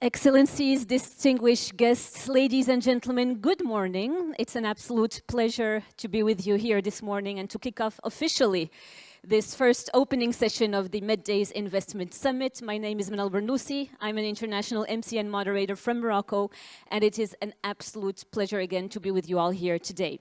Excellencies, distinguished guests, ladies and gentlemen, good morning. It's an absolute pleasure to be with you here this morning and to kick off officially this first opening session of the Meddays Investment Summit. My name is Manal Bernoussi. I'm an international MC and moderator from Morocco, and it is an absolute pleasure again to be with you all here today.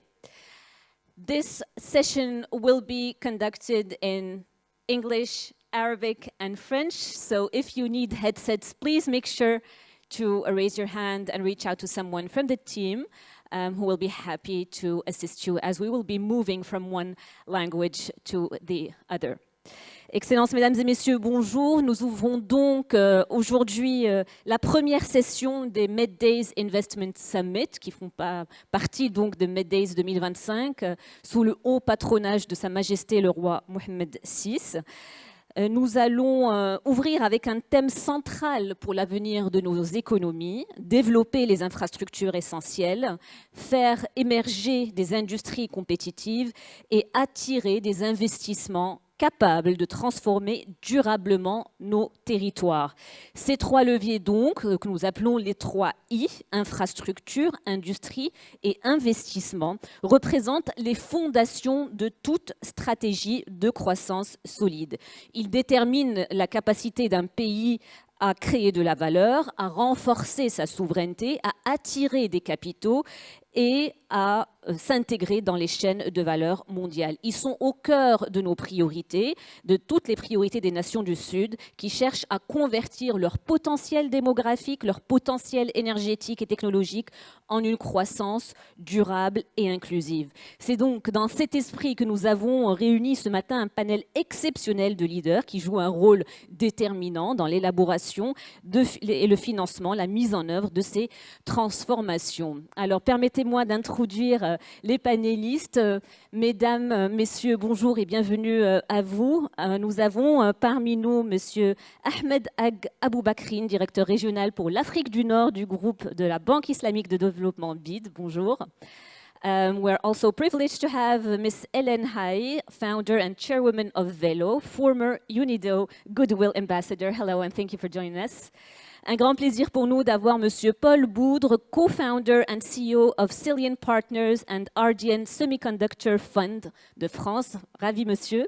This session will be conducted in English, Arabic and French, so if you need headsets, please make sure to raise your hand and reach out to someone from the team who will be happy to assist you as we will be moving from one language to the other. Excellences, mesdames et messieurs, bonjour. Nous ouvrons donc aujourd'hui la première session des Meddays Investment Summit qui font partie donc de Meddays 2025 sous le haut patronage de Sa Majesté le roi Mohammed VI. Nous allons ouvrir avec un thème central pour l'avenir de nos économies, développer les infrastructures essentielles, faire émerger des industries compétitives et attirer des investissements capables de transformer durablement nos territoires. Ces trois leviers donc, que nous appelons les 3 I, infrastructure, industrie et investissement, représentent les fondations de toute stratégie de croissance solide. Ils déterminent la capacité d'un pays à créer de la valeur, à renforcer sa souveraineté, à attirer des capitaux et à s'intégrer dans les chaînes de valeur mondiales. Ils sont au cœur de nos priorités, de toutes les priorités des nations du Sud qui cherchent à convertir leur potentiel démographique, leur potentiel énergétique et technologique en une croissance durable et inclusive. C'est donc dans cet esprit que nous avons réuni ce matin un panel exceptionnel de leaders qui jouent un rôle déterminant dans l'élaboration et le financement, la mise en œuvre de ces transformations. Alors permettez-moi d'introduire les panélistes. Mesdames, messieurs, bonjour et bienvenue à vous. Nous avons parmi nous monsieur Ahmed Ag Aboubakrine, directeur régional pour l'Afrique du Nord du groupe de la Banque islamique de développement BID. Bonjour. We're also privileged to have Ms. Hélène Haï, founder and chairwoman of Velo, former UNIDO Goodwill Ambassador. Hello and thank you for joining us. Un grand plaisir pour nous d'avoir Monsieur Paul Boudre, co-founder and CEO of Cillian Partners and RDN Semiconductor Fund de France. Ravi, monsieur.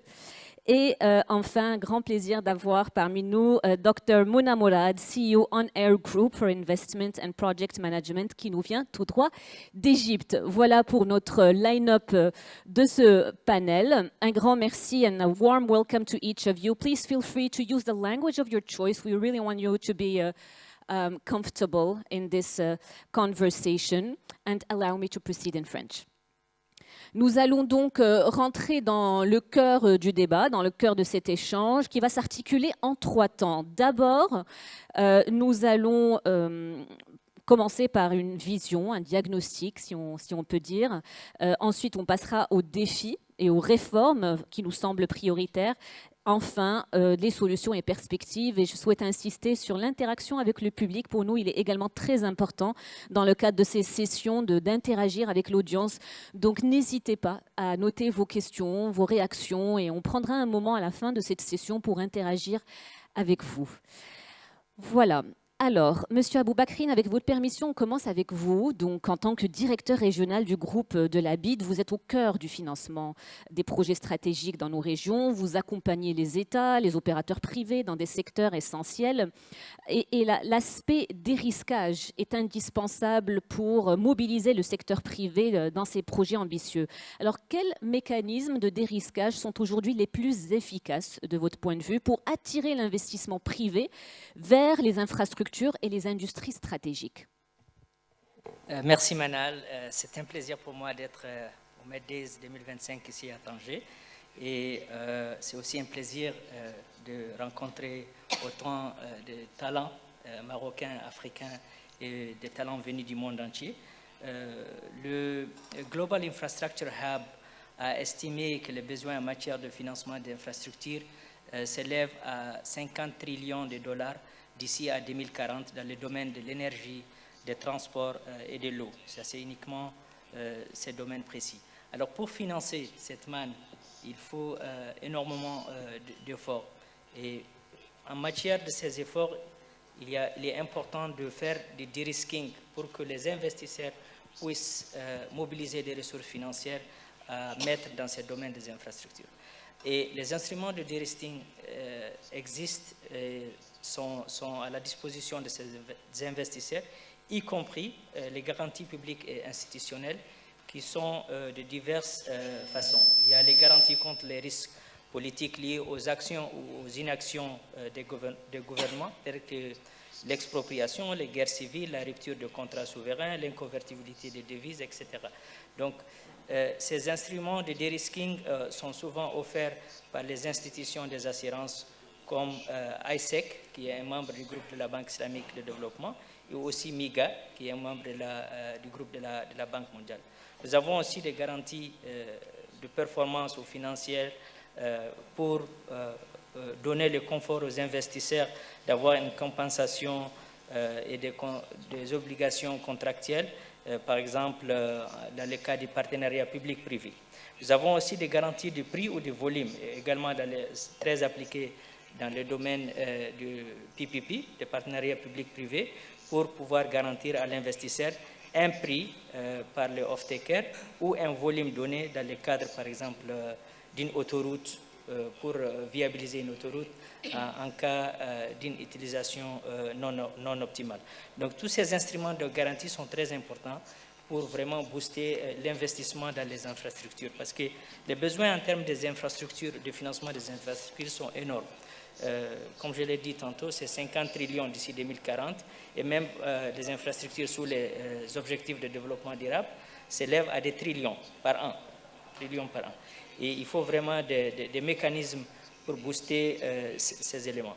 Et enfin, grand plaisir d'avoir parmi nous Dr Mona Morad, CEO On Air Group for Investment and Project Management, qui nous vient tout droit d'Égypte. Voilà pour notre line-up de ce panel. Un grand merci and a warm welcome to each of you. Please feel free to use the language of your choice. We really want you to be comfortable in this conversation, and allow me to proceed in French. Nous allons donc rentrer dans le cœur du débat, dans le cœur de cet échange qui va s'articuler en 3 temps. D'abord, nous allons commencer par une vision, un diagnostic, si on peut dire. Ensuite, on passera aux défis et aux réformes qui nous semblent prioritaires. Enfin, les solutions et perspectives, et je souhaite insister sur l'interaction avec le public. Pour nous, il est également très important dans le cadre de ces sessions d'interagir avec l'audience. Donc, n'hésitez pas à noter vos questions, vos réactions, et on prendra un moment à la fin de cette session pour interagir avec vous. Voilà. Alors, Monsieur Aboubakrine, avec votre permission, on commence avec vous. Donc, en tant que directeur régional du groupe de la BID, vous êtes au cœur du financement des projets stratégiques dans nos régions. Vous accompagnez les États, les opérateurs privés dans des secteurs essentiels. Et l'aspect dérisquage est indispensable pour mobiliser le secteur privé dans ces projets ambitieux. Alors, quels mécanismes de dérisquage sont aujourd'hui les plus efficaces, de votre point de vue, pour attirer l'investissement privé vers les infrastructures et les industries stratégiques? Merci Manal, c'est un plaisir pour moi d'être au Meddays 2025 ici à Tanger et c'est aussi un plaisir de rencontrer autant de talents marocains, africains et des talents venus du monde entier. Le Global Infrastructure Hub a estimé que les besoins en matière de financement d'infrastructures s'élèvent à 50 trillions de dollars d'ici à 2040 dans le domaine de l'énergie, des transports et de l'eau. Ça, c'est uniquement ces domaines précis. Alors, pour financer cette manne, il faut énormément d'efforts. Et en matière de ces efforts, il est important de faire du de-risking pour que les investisseurs puissent mobiliser des ressources financières à mettre dans ces domaines des infrastructures. Et les instruments de de-risking existent et sont à la disposition de ces investisseurs, y compris les garanties publiques et institutionnelles qui sont de diverses façons. Il y a les garanties contre les risques politiques liés aux actions ou aux inactions des gouvernements, tels que l'expropriation, les guerres civiles, la rupture de contrats souverains, l'inconvertibilité des devises, etc. Donc, ces instruments de de-risking sont souvent offerts par les institutions des assurances comme ISEC, qui est un membre du groupe de la Banque islamique de développement, et aussi MIGA, qui est un membre du groupe de la Banque mondiale. Nous avons aussi des garanties de performance ou financières pour donner le confort aux investisseurs d'avoir une compensation et des obligations contractuelles, par exemple dans le cas du partenariat public-privé. Nous avons aussi des garanties de prix ou de volume, également très appliquées dans le domaine du PPP, des partenariats public-privé, pour pouvoir garantir à l'investisseur un prix par le off-taker ou un volume donné dans le cadre, par exemple, d'une autoroute pour viabiliser une autoroute en cas d'une utilisation non optimale. Donc, tous ces instruments de garantie sont très importants pour vraiment booster l'investissement dans les infrastructures, parce que les besoins en termes des infrastructures, de financement des infrastructures sont énormes. Comme je l'ai dit tantôt, c'est 50 trillions d'ici 2040, et même les infrastructures sous les objectifs de développement durable s'élèvent à des trillions par an. Et il faut vraiment des mécanismes pour booster ces éléments.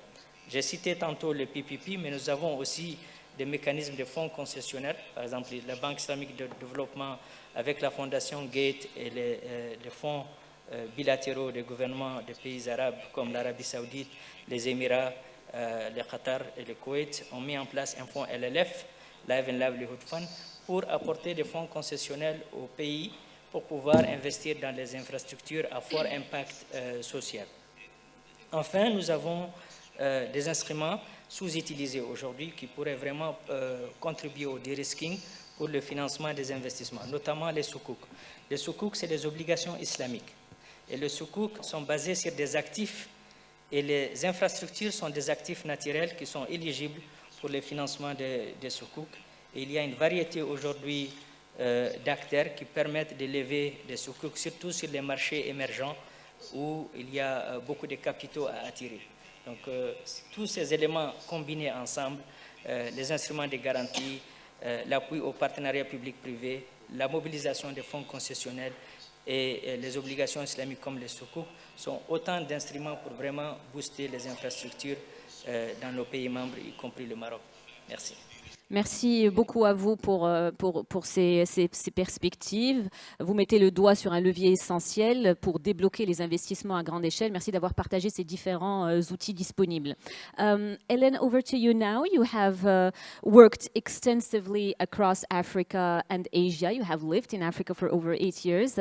J'ai cité tantôt le PPP, mais nous avons aussi des mécanismes de fonds concessionnaires, par exemple la Banque islamique de développement avec la fondation Gate et les fonds bilatéraux des gouvernements des pays arabes comme l'Arabie saoudite, les Émirats, le Qatar et le Koweït ont mis en place un fonds LLF, Live and Livelihood Fund, pour apporter des fonds concessionnels aux pays pour pouvoir investir dans les infrastructures à fort impact social. Enfin, nous avons des instruments sous-utilisés aujourd'hui qui pourraient vraiment contribuer au de-risking pour le financement des investissements, notamment les soukouk. Les soukouk, c'est des obligations islamiques. Et les soukouk sont basés sur des actifs et les infrastructures sont des actifs naturels qui sont éligibles pour le financement des soukouk. Et il y a une variété aujourd'hui d'acteurs qui permettent de lever des soukouk, surtout sur les marchés émergents où il y a beaucoup de capitaux à attirer. Donc, tous ces éléments combinés ensemble, les instruments de garantie, l'appui au partenariat public-privé, la mobilisation des fonds concessionnels et les obligations islamiques comme les soukouk sont autant d'instruments pour vraiment booster les infrastructures dans nos pays membres, y compris le Maroc. Merci. Merci beaucoup à vous pour ces perspectives. Vous mettez le doigt sur un levier essentiel pour débloquer les investissements à grande échelle. Merci d'avoir partagé ces différents outils disponibles. Hélène, over to you now. You have worked extensively across Africa and Asia. You have lived in Africa for over 8 years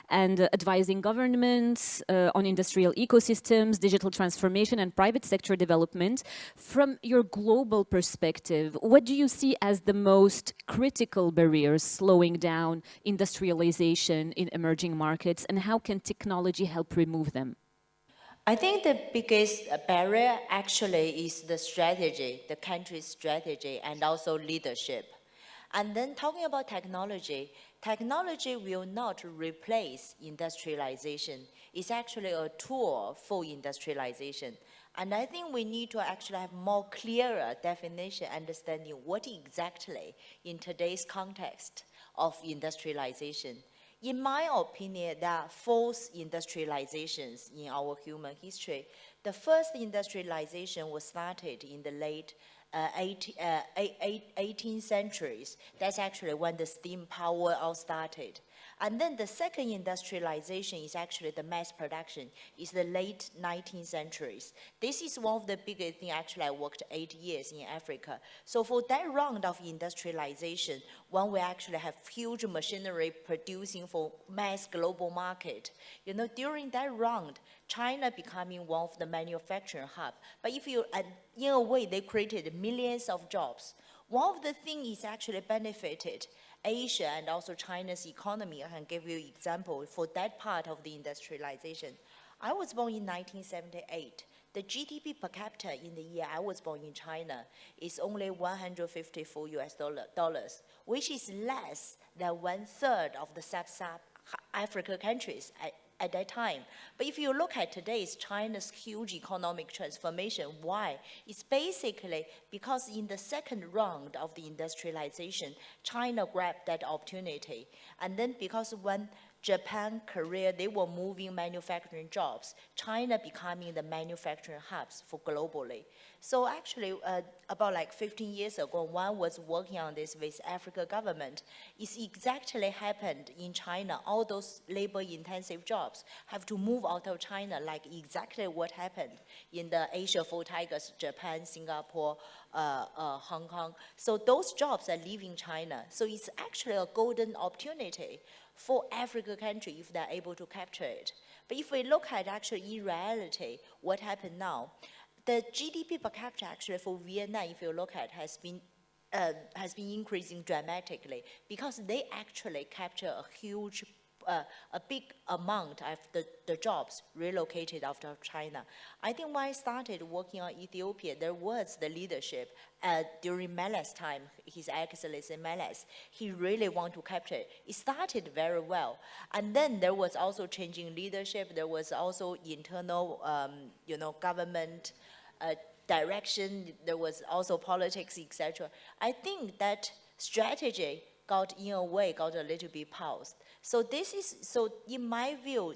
and advising governments on industrial ecosystems, digital transformation and private sector development. From your global perspective, what do you see as the most critical barriers slowing down industrialization in emerging markets, and how can technology help remove them? I think the biggest barrier actually is the strategy, the country's strategy, and also leadership. And then talking about technology, technology will not replace industrialization. It's actually a tool for industrialization. And I think we need to actually have more clearer definition, understanding what exactly in today's context of industrialization. In my opinion, there are 4 industrializations in our human history. The first industrialization was started in the late 18th centuries. That's actually when the steam power all started. And then the second industrialization is actually the mass production, is the late 19th centuries. This is one of the biggest things. Actually, I worked 8 years in Africa. So for that round of industrialization, when we actually have huge machinery producing for mass global market, during that round, China becoming one of the manufacturing hub. But if you, in a way, they created millions of jobs. One of the things is actually benefited Asia and also China's economy. I can give you an example for that part of the industrialization. I was born in 1978. The GDP per capita in the year I was born in China is only 154 US dollars, which is less than 1/3 of the sub-African countries at that time. But if you look at today's China's huge economic transformation, why? It's basically because in the second round of the industrialization, China grabbed that opportunity. And then because when Japan, Korea, they were moving manufacturing jobs, China becoming the manufacturing hubs for globally. So actually, about like 15 years ago, one was working on this with Africa government. It's exactly happened in China. All those labor-intensive jobs have to move out of China, like exactly what happened in the Asia Four Tigers, Japan, Singapore, Hong Kong. So those jobs are leaving China. So it's actually a golden opportunity for African country if they're able to capture it. But if we look at actually in reality, what happened now, the GDP per capita actually for Vietnam, if you look at, has been increasing dramatically because they actually capture a huge, a big amount of the jobs relocated out of China. I think when I started working on Ethiopia, there was the leadership during Meles' time, His Excellency Meles. He really wanted to capture it. It started very well. And then there was also changing leadership. There was also internal, government direction. There was also politics, etc. I think that strategy in a way, got a little bit paused. So in my view,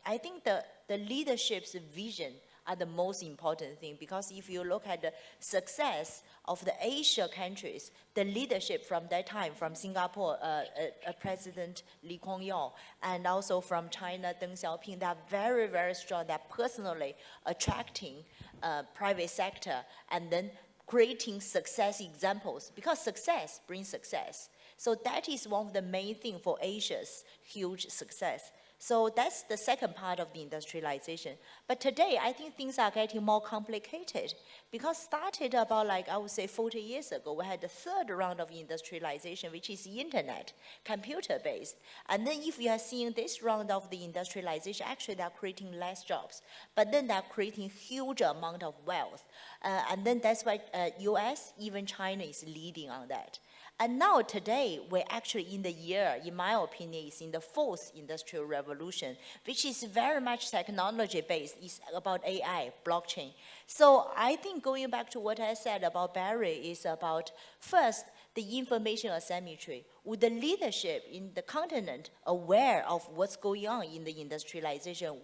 I think the leadership's vision are the most important thing, because if you look at the success of the Asia countries, the leadership from that time, from Singapore, President Lee Kuan Yew, and also from China, Deng Xiaoping, they are very, very strong. They are personally attracting private sector and then creating success examples, because success brings success. So that is one of the main things for Asia's huge success. So that's the second part of the industrialization. But today, I think things are getting more complicated, because started about, I would say 40 years ago, we had the third round of industrialization, which is internet, computer-based. And then if you are seeing this round of the industrialization, actually they're creating less jobs, but then they're creating huge amount of wealth. And then that's why US, even China is leading on that. And now today, we're actually in the year, in my opinion, is in the fourth industrial revolution, which is very much technology-based. It's about AI, blockchain. So I think going back to what I said about Barry is about, first, the information asymmetry. With the leadership in the continent aware of what's going on in the industrialization,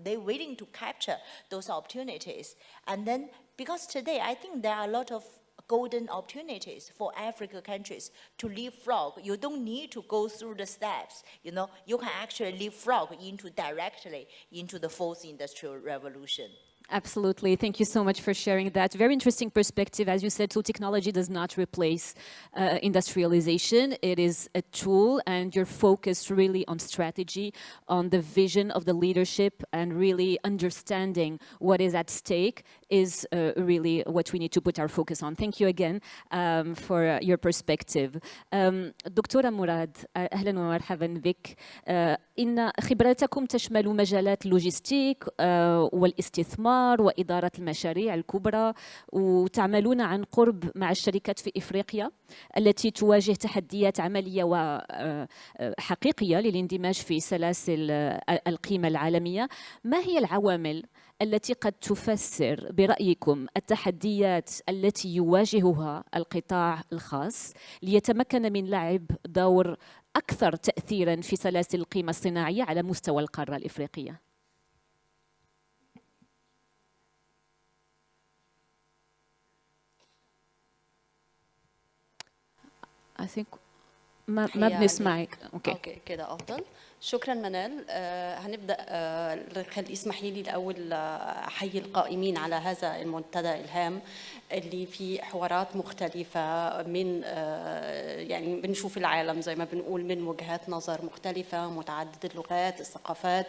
they're willing to capture those opportunities. And then, because today, I think there are a lot of golden opportunities for African countries to leapfrog. You don't need to go through the steps. You can actually leapfrog directly into the fourth industrial revolution. Absolutely. Thank you so much for sharing that. Very interesting perspective. As you said, so technology does not replace industrialization. It is a tool, and you're focused really on strategy, on the vision of the leadership, and really understanding what is at stake is really what we need to put our focus on. Thank you again for your perspective. دكتورة مراد، أهلا ومرحبا بك. إن خبرتكم تشمل مجالات اللوجستيك والاستثمار وإدارة المشاريع الكبرى، وتعملون عن قرب مع الشركات في إفريقيا التي تواجه تحديات عملية وحقيقية للاندماج في سلاسل القيمة العالمية. ما هي العوامل التي قد تفسر برأيكم التحديات التي يواجهها القطاع الخاص ليتمكن من لعب دور أكثر تأثيراً في سلاسل القيمة الصناعية على مستوى القارة الإفريقية؟ I think ما تحية بنسمعك. اوكي كده افضل. شكرا منال. هنبدا. اسمحي لي الاول احيي القائمين على هذا المنتدى الهام اللي فيه حوارات مختلفه من يعني بنشوف العالم زي ما بنقول من وجهات نظر مختلفه متعدده اللغات الثقافات.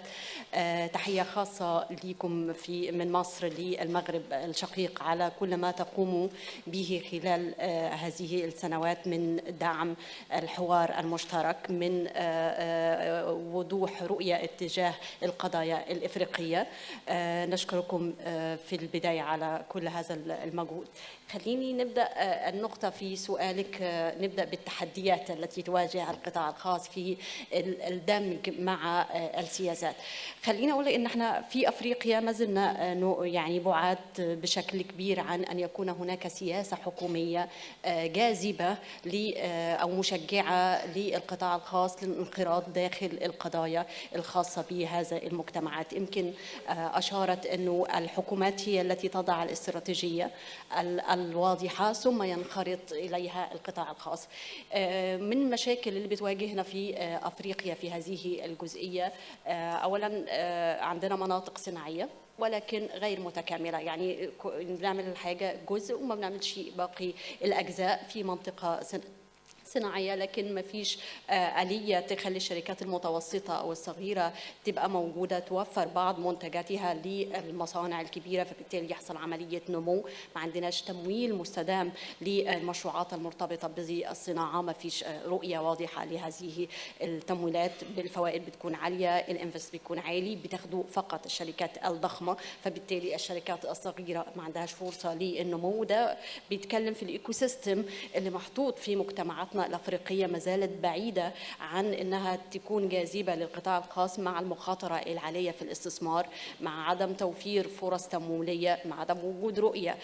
تحيه خاصه ليكم من مصر للمغرب الشقيق على كل ما تقوموا به خلال هذه السنوات من دعم الحوار المشترك، من وضوح رؤية اتجاه القضايا الإفريقية. نشكركم في البداية على كل هذا المجهود. خليني نبدأ النقطة في سؤالك. نبدأ بالتحديات التي تواجه القطاع الخاص في الدمج مع السياسات. خليني أقول إن احنا في أفريقيا ما زلنا يعني بعاد بشكل كبير عن أن يكون هناك سياسة حكومية جاذبة أو مشجعة للقطاع الخاص للانخراط داخل القضايا الخاصة بهذا المجتمعات. يمكن أشارت أنه الحكومات هي التي تضع الاستراتيجية الواضحة ثم ينخرط إليها القطاع الخاص. من المشاكل اللي بتواجهنا في أفريقيا في هذه الجزئية، أولا عندنا مناطق صناعية ولكن غير متكاملة، يعني بنعمل الحاجة جزء وما بنعملش باقي الأجزاء في منطقة صناعية، لكن ما فيش آلية تخلي الشركات المتوسطة أو الصغيرة تبقى موجودة توفر بعض منتجاتها للمصانع الكبيرة، فبالتالي يحصل عملية نمو. ما عندناش تمويل مستدام للمشروعات المرتبطة بالصناعة، ما فيش رؤية واضحة لهذه التمويلات. بالفوائد بتكون عالية، الانفست بيكون عالي، بتاخدوا فقط الشركات الضخمة، فبالتالي الشركات الصغيرة ما عندهاش فرصة للنمو. ده بيتكلم في الإيكو سيستم اللي محطوط في مجتمعاتنا الأفريقية ما زالت بعيدة عن أنها تكون جاذبة للقطاع الخاص، مع المخاطرة العالية في الاستثمار، مع عدم توفير فرص تمويلية، مع عدم وجود رؤية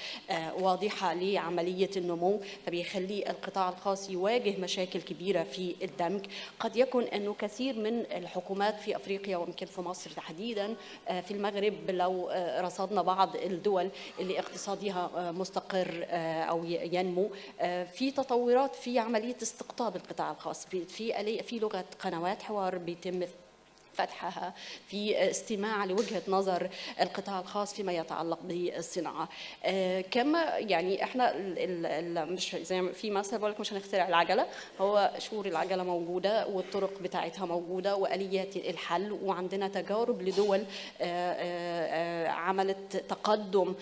واضحة لعملية النمو، فبيخلي القطاع الخاص يواجه مشاكل كبيرة في الدمج. قد يكون أنه كثير من الحكومات في أفريقيا ويمكن في مصر تحديدا، في المغرب لو رصدنا بعض الدول اللي اقتصادها مستقر أو ينمو، في تطورات في عملية استقطاب القطاع الخاص، في لغة قنوات حوار بيتم فتحها، في استماع لوجهة نظر القطاع الخاص فيما يتعلق بالصناعة. كما يعني احنا مش زي ما في مثل بقول لك مش هنخترع العجلة، هو شهور العجلة موجودة والطرق بتاعتها موجودة وآليات الحل، وعندنا تجارب لدول عملت تقدم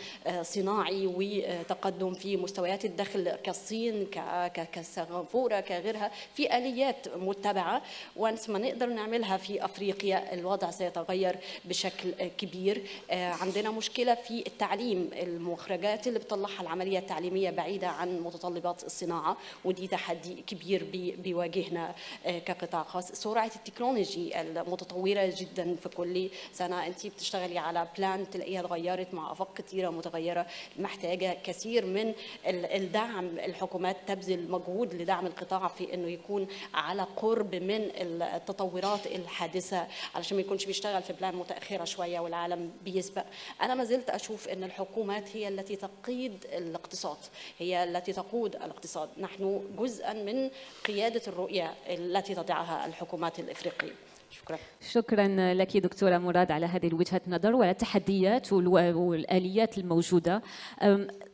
صناعي وتقدم في مستويات الدخل كالصين كسنغافورة كغيرها، في آليات متبعة. وانس ما نقدر نعملها في أفريقيا الوضع سيتغير بشكل كبير. عندنا مشكلة في التعليم، المخرجات اللي بتطلعها العملية التعليمية بعيدة عن متطلبات الصناعة، ودي تحدي كبير بيواجهنا كقطاع خاص. سرعة التكنولوجي المتطورة جدا، في كل سنة أنت بتشتغلي على بلان تلاقيها اتغيرت مع آفاق كثيرة متغيرة، محتاجة كثير من الدعم. الحكومات تبذل مجهود لدعم القطاع في أنه يكون على قرب من التطورات الحادثة علشان ما يكونش بيشتغل في بلان متأخرة شوية والعالم بيسبق. أنا ما زلت أشوف أن الحكومات هي التي تقيد الاقتصاد، هي التي تقود الاقتصاد. نحن جزءا من قيادة الرؤية التي تضعها الحكومات الإفريقية. شكرا. شكرا لك دكتورة مراد على هذه الوجهة نظر وعلى التحديات والآليات الموجودة.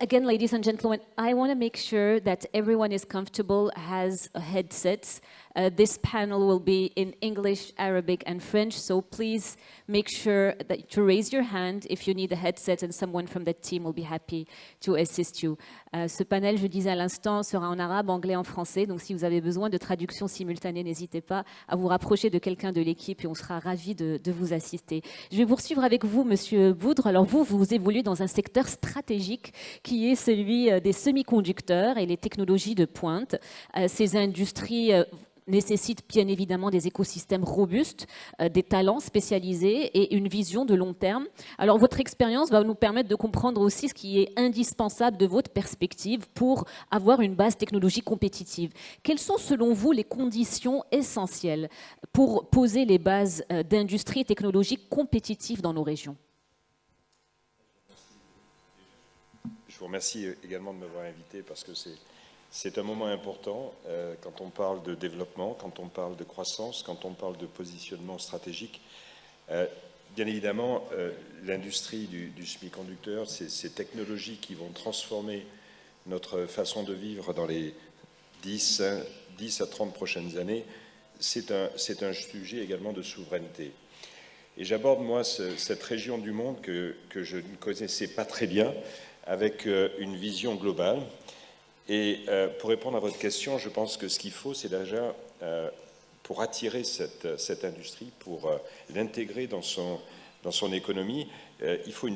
Again, ladies and gentlemen, I want to make sure that everyone is comfortable, has headsets. This panel will be in English, Arabic, and French, so please make sure that to raise your hand if you need a headset, and someone from the team will be happy to assist you. Ce panel, je disais à l'instant, sera en arabe, anglais, en français, donc si vous avez besoin de traduction simultanée, n'hésitez pas à vous rapprocher de quelqu'un de l'équipe et on sera ravis de vous assister. Je vais poursuivre avec vous, Monsieur Boudre. Alors vous évoluez dans un secteur stratégique qui est celui des semi-conducteurs et les technologies de pointe. Ces industries nécessitent bien évidemment des écosystèmes robustes, des talents spécialisés et une vision de long terme. Alors votre expérience va nous permettre de comprendre aussi ce qui est indispensable de votre perspective pour avoir une base technologique compétitive. Quelles sont selon vous les conditions essentielles pour poser les bases d'industries technologiques compétitives dans nos régions? Je vous remercie également de m'avoir invité parce que C'est un moment important quand on parle de développement, quand on parle de croissance, quand on parle de positionnement stratégique. Bien évidemment, l'industrie du semi-conducteur, ces technologies qui vont transformer notre façon de vivre dans les 10 à 30 prochaines années, c'est un sujet également de souveraineté. Et j'aborde, moi, cette région du monde que je ne connaissais pas très bien, avec une vision globale. Et pour répondre à votre question, je pense que ce qu'il faut, c'est déjà, pour attirer cette industrie, pour l'intégrer dans son économie, il faut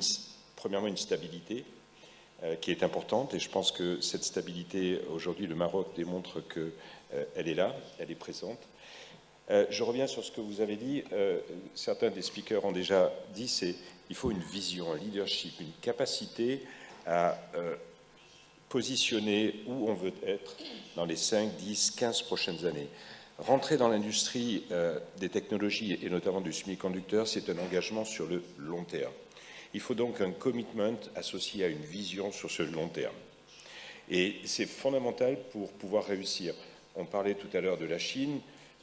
premièrement une stabilité qui est importante. Et je pense que cette stabilité, aujourd'hui, le Maroc démontre qu'elle est là, elle est présente. Je reviens sur ce que vous avez dit. Certains des speakers ont déjà dit, il faut une vision, un leadership, une capacité à positionner où on veut être dans les 5, 10, 15 prochaines années. Rentrer dans l'industrie des technologies et notamment du semi-conducteur, c'est un engagement sur le long terme. Il faut donc un commitment associé à une vision sur ce long terme. Et c'est fondamental pour pouvoir réussir. On parlait tout à l'heure de la Chine.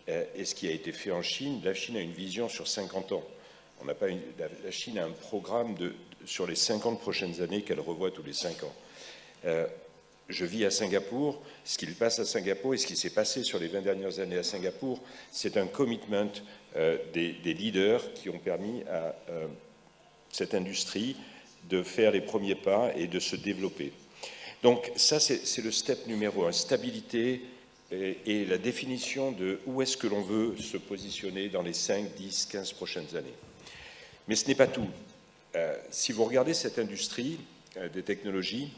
Et ce qui a été fait en Chine, la Chine a une vision sur 50 ans. La Chine a un programme sur les 50 prochaines années qu'elle revoit tous les 5 ans. Je vis à Singapour. Ce qu'il passe à Singapour et ce qui s'est passé sur les 20 dernières années à Singapour, c'est un commitment des leaders qui ont permis à cette industrie de faire les premiers pas et de se développer. Donc ça, c'est le step numéro 1, stabilité, et la définition de où est-ce que l'on veut se positionner dans les 5, 10, 15 prochaines années. Mais ce n'est pas tout. Si vous regardez cette industrie des technologies,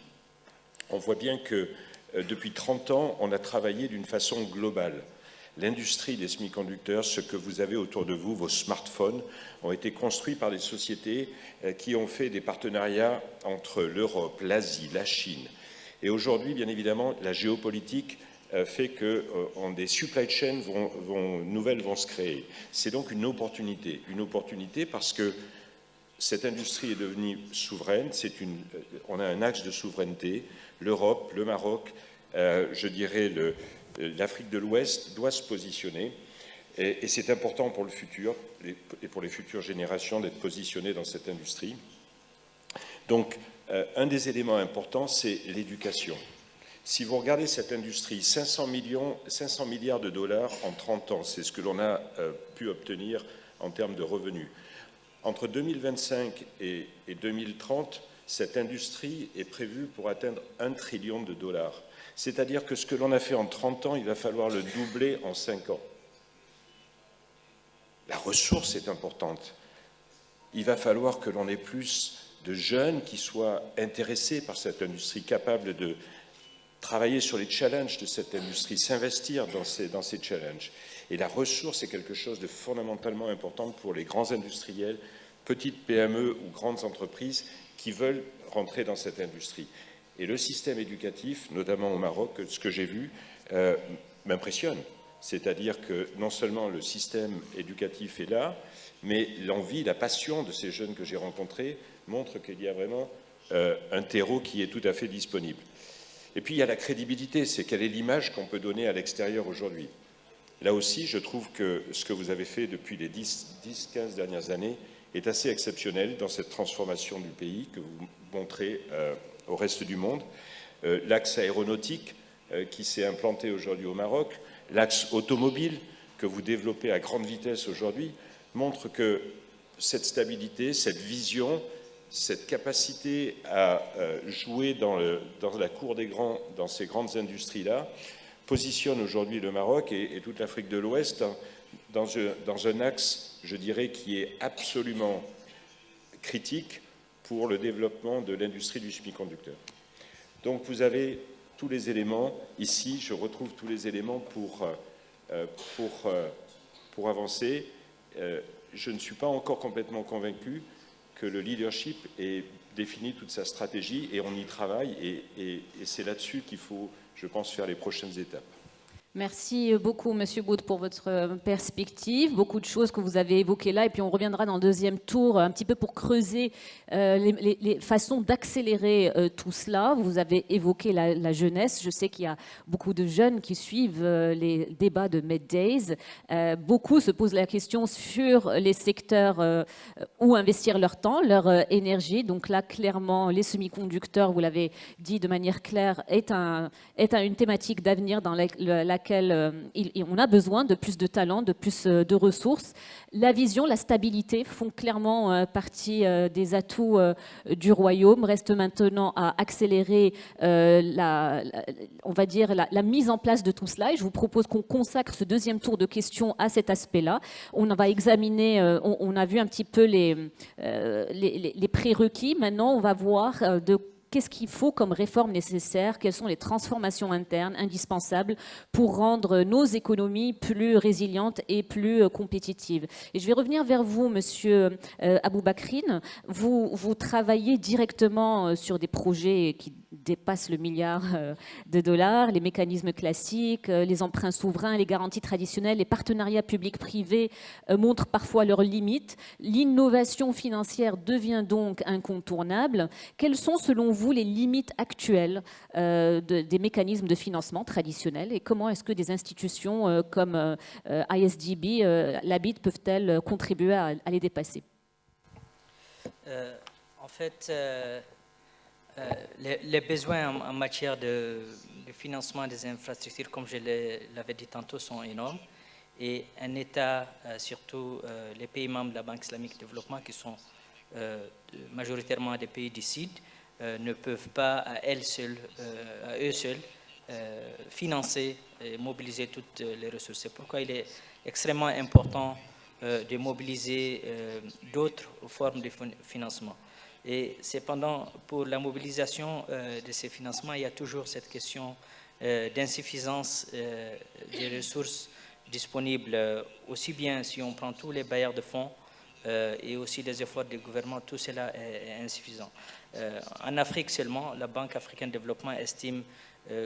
on voit bien que depuis 30 ans, on a travaillé d'une façon globale. L'industrie des semi-conducteurs, ce que vous avez autour de vous, vos smartphones, ont été construits par des sociétés qui ont fait des partenariats entre l'Europe, l'Asie, la Chine. Et aujourd'hui, bien évidemment, la géopolitique fait que des supply chains nouvelles vont se créer. C'est donc une opportunité parce que cette industrie est devenue souveraine, on a un axe de souveraineté, l'Europe, le Maroc, je dirais l'Afrique de l'Ouest doit se positionner et c'est important pour le futur et pour les futures générations d'être positionnés dans cette industrie. Donc, un des éléments importants, c'est l'éducation. Si vous regardez cette industrie, 500 milliards de dollars en 30 ans, c'est ce que l'on a pu obtenir en termes de revenus. Entre 2025 et 2030, cette industrie est prévue pour atteindre 1 trillion de dollars. C'est-à-dire que ce que l'on a fait en 30 ans, il va falloir le doubler en 5 ans. La ressource est importante. Il va falloir que l'on ait plus de jeunes qui soient intéressés par cette industrie, capables de travailler sur les challenges de cette industrie, s'investir dans ces challenges. Et la ressource est quelque chose de fondamentalement important pour les grands industriels, petites PME ou grandes entreprises qui veulent rentrer dans cette industrie. Et le système éducatif, notamment au Maroc, ce que j'ai vu, m'impressionne. C'est-à-dire que non seulement le système éducatif est là, mais l'envie, la passion de ces jeunes que j'ai rencontrés montre qu'il y a vraiment un terreau qui est tout à fait disponible. Et puis il y a la crédibilité, c'est quelle est l'image qu'on peut donner à l'extérieur aujourd'hui. Là aussi, je trouve que ce que vous avez fait depuis les 10-15 dernières années est assez exceptionnel dans cette transformation du pays que vous montrez au reste du monde. L'axe aéronautique qui s'est implanté aujourd'hui au Maroc, l'axe automobile que vous développez à grande vitesse aujourd'hui, montre que cette stabilité, cette vision, cette capacité à jouer dans la cour des grands, dans ces grandes industries-là, positionne aujourd'hui le Maroc et toute l'Afrique de l'Ouest dans un axe, je dirais, qui est absolument critique pour le développement de l'industrie du semi-conducteur. Donc vous avez tous les éléments, ici je retrouve tous les éléments pour avancer. Je ne suis pas encore complètement convaincu que le leadership ait défini toute sa stratégie et on y travaille et c'est là-dessus qu'il faut, je pense, faire les prochaines étapes. Merci beaucoup, Monsieur Boud, pour votre perspective. Beaucoup de choses que vous avez évoquées là, et puis on reviendra dans le deuxième tour un petit peu pour creuser les façons d'accélérer tout cela. Vous avez évoqué la jeunesse. Je sais qu'il y a beaucoup de jeunes qui suivent les débats de MedDays. Beaucoup se posent la question sur les secteurs où investir leur temps, leur énergie. Donc là, clairement, les semi-conducteurs, vous l'avez dit de manière claire, est une thématique d'avenir dans laquelle on a besoin de plus de talents, de plus de ressources. La vision, la stabilité font clairement partie des atouts du royaume. Reste maintenant à accélérer on va dire la mise en place de tout cela. Et je vous propose qu'on consacre ce deuxième tour de questions à cet aspect-là. On va examiner, on a vu un petit peu les prérequis. Maintenant, on va voir qu'est-ce qu'il faut comme réforme nécessaire, quelles sont les transformations internes indispensables pour rendre nos économies plus résilientes et plus compétitives. Et je vais revenir vers vous, Monsieur Aboubakrine. Vous travaillez directement sur des projets qui dépassent le milliard de dollars, les mécanismes classiques, les emprunts souverains, les garanties traditionnelles, les partenariats publics-privés montrent parfois leurs limites. L'innovation financière devient donc incontournable. Quelles sont, selon vous, les limites actuelles des mécanismes de financement traditionnels et comment est-ce que des institutions comme ISDB, l'ABID, peuvent-elles contribuer à les dépasser? En fait, les besoins en matière de financement des infrastructures, comme je l'avais dit tantôt, sont énormes. Et un État, surtout les pays membres de la Banque islamique de développement, qui sont majoritairement des pays du Sud, ne peuvent pas à eux seuls financer et mobiliser toutes les ressources. C'est pourquoi il est extrêmement important de mobiliser d'autres formes de financement. Et cependant, pour la mobilisation de ces financements, il y a toujours cette question d'insuffisance des ressources disponibles, aussi bien si on prend tous les bailleurs de fonds et aussi les efforts du gouvernement, tout cela est insuffisant. En Afrique seulement, la Banque africaine de développement estime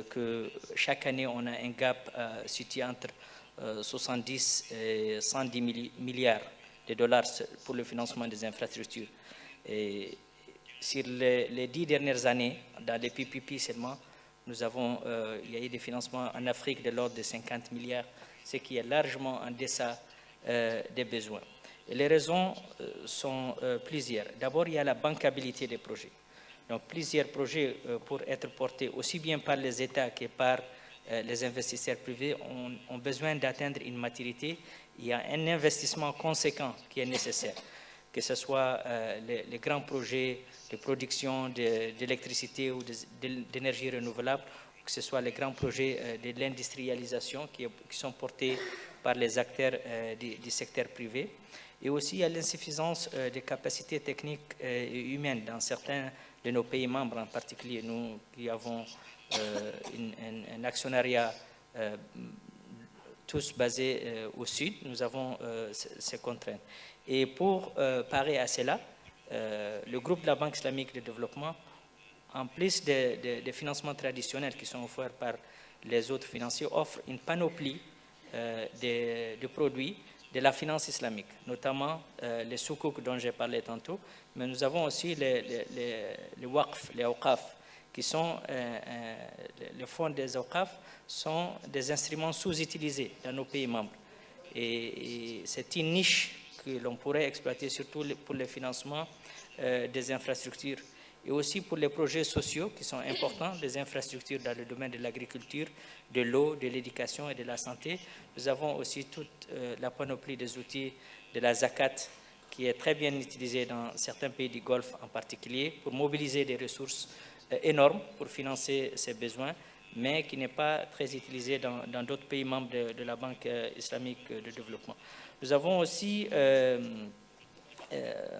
que chaque année, on a un gap situé entre 70 et 110 milliards de dollars pour le financement des infrastructures. Et sur les 10 dernières années, dans les PPP seulement, il y a eu des financements en Afrique de l'ordre de 50 milliards, ce qui est largement en deçà des besoins. Et les raisons sont plusieurs. D'abord, il y a la bancabilité des projets. Donc, plusieurs projets, pour être portés aussi bien par les États que par les investisseurs privés, ont besoin d'atteindre une maturité. Il y a un investissement conséquent qui est nécessaire, que ce soit les grands projets de production d'électricité ou d'énergie renouvelable, que ce soit les grands projets de l'industrialisation qui sont portés par les acteurs du secteur privé. Et aussi, il y a l'insuffisance des capacités techniques et humaines dans certains de nos pays membres, en particulier nous qui avons un actionnariat tous basés au sud, nous avons ces contraintes. Et pour parer à cela, le groupe de la Banque islamique de développement, en plus des financements traditionnels qui sont offerts par les autres financiers, offre une panoplie de produits de la finance islamique, notamment les soukouk dont j'ai parlé tantôt, mais nous avons aussi les waqf, les awqaf, qui sont, les fonds des awqaf sont des instruments sous-utilisés dans nos pays membres. Et c'est une niche que l'on pourrait exploiter surtout pour le financement des infrastructures et aussi pour les projets sociaux qui sont importants, des infrastructures dans le domaine de l'agriculture, de l'eau, de l'éducation et de la santé. Nous avons aussi toute la panoplie des outils de la zakat qui est très bien utilisée dans certains pays du Golfe en particulier pour mobiliser des ressources énormes pour financer ces besoins, mais qui n'est pas très utilisée dans d'autres pays membres de la Banque islamique de développement. Nous avons aussi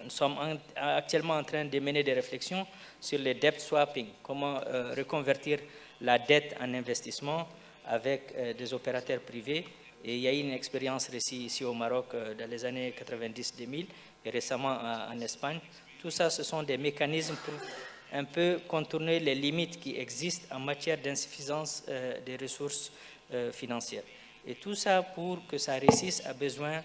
nous sommes actuellement en train de mener des réflexions sur les debt swapping, comment reconvertir la dette en investissement avec des opérateurs privés. Et il y a eu une expérience réussie ici au Maroc dans les années 90-2000 et récemment en Espagne. Tout ça, ce sont des mécanismes pour un peu contourner les limites qui existent en matière d'insuffisance des ressources financière. Et tout ça pour que ça réussisse a besoin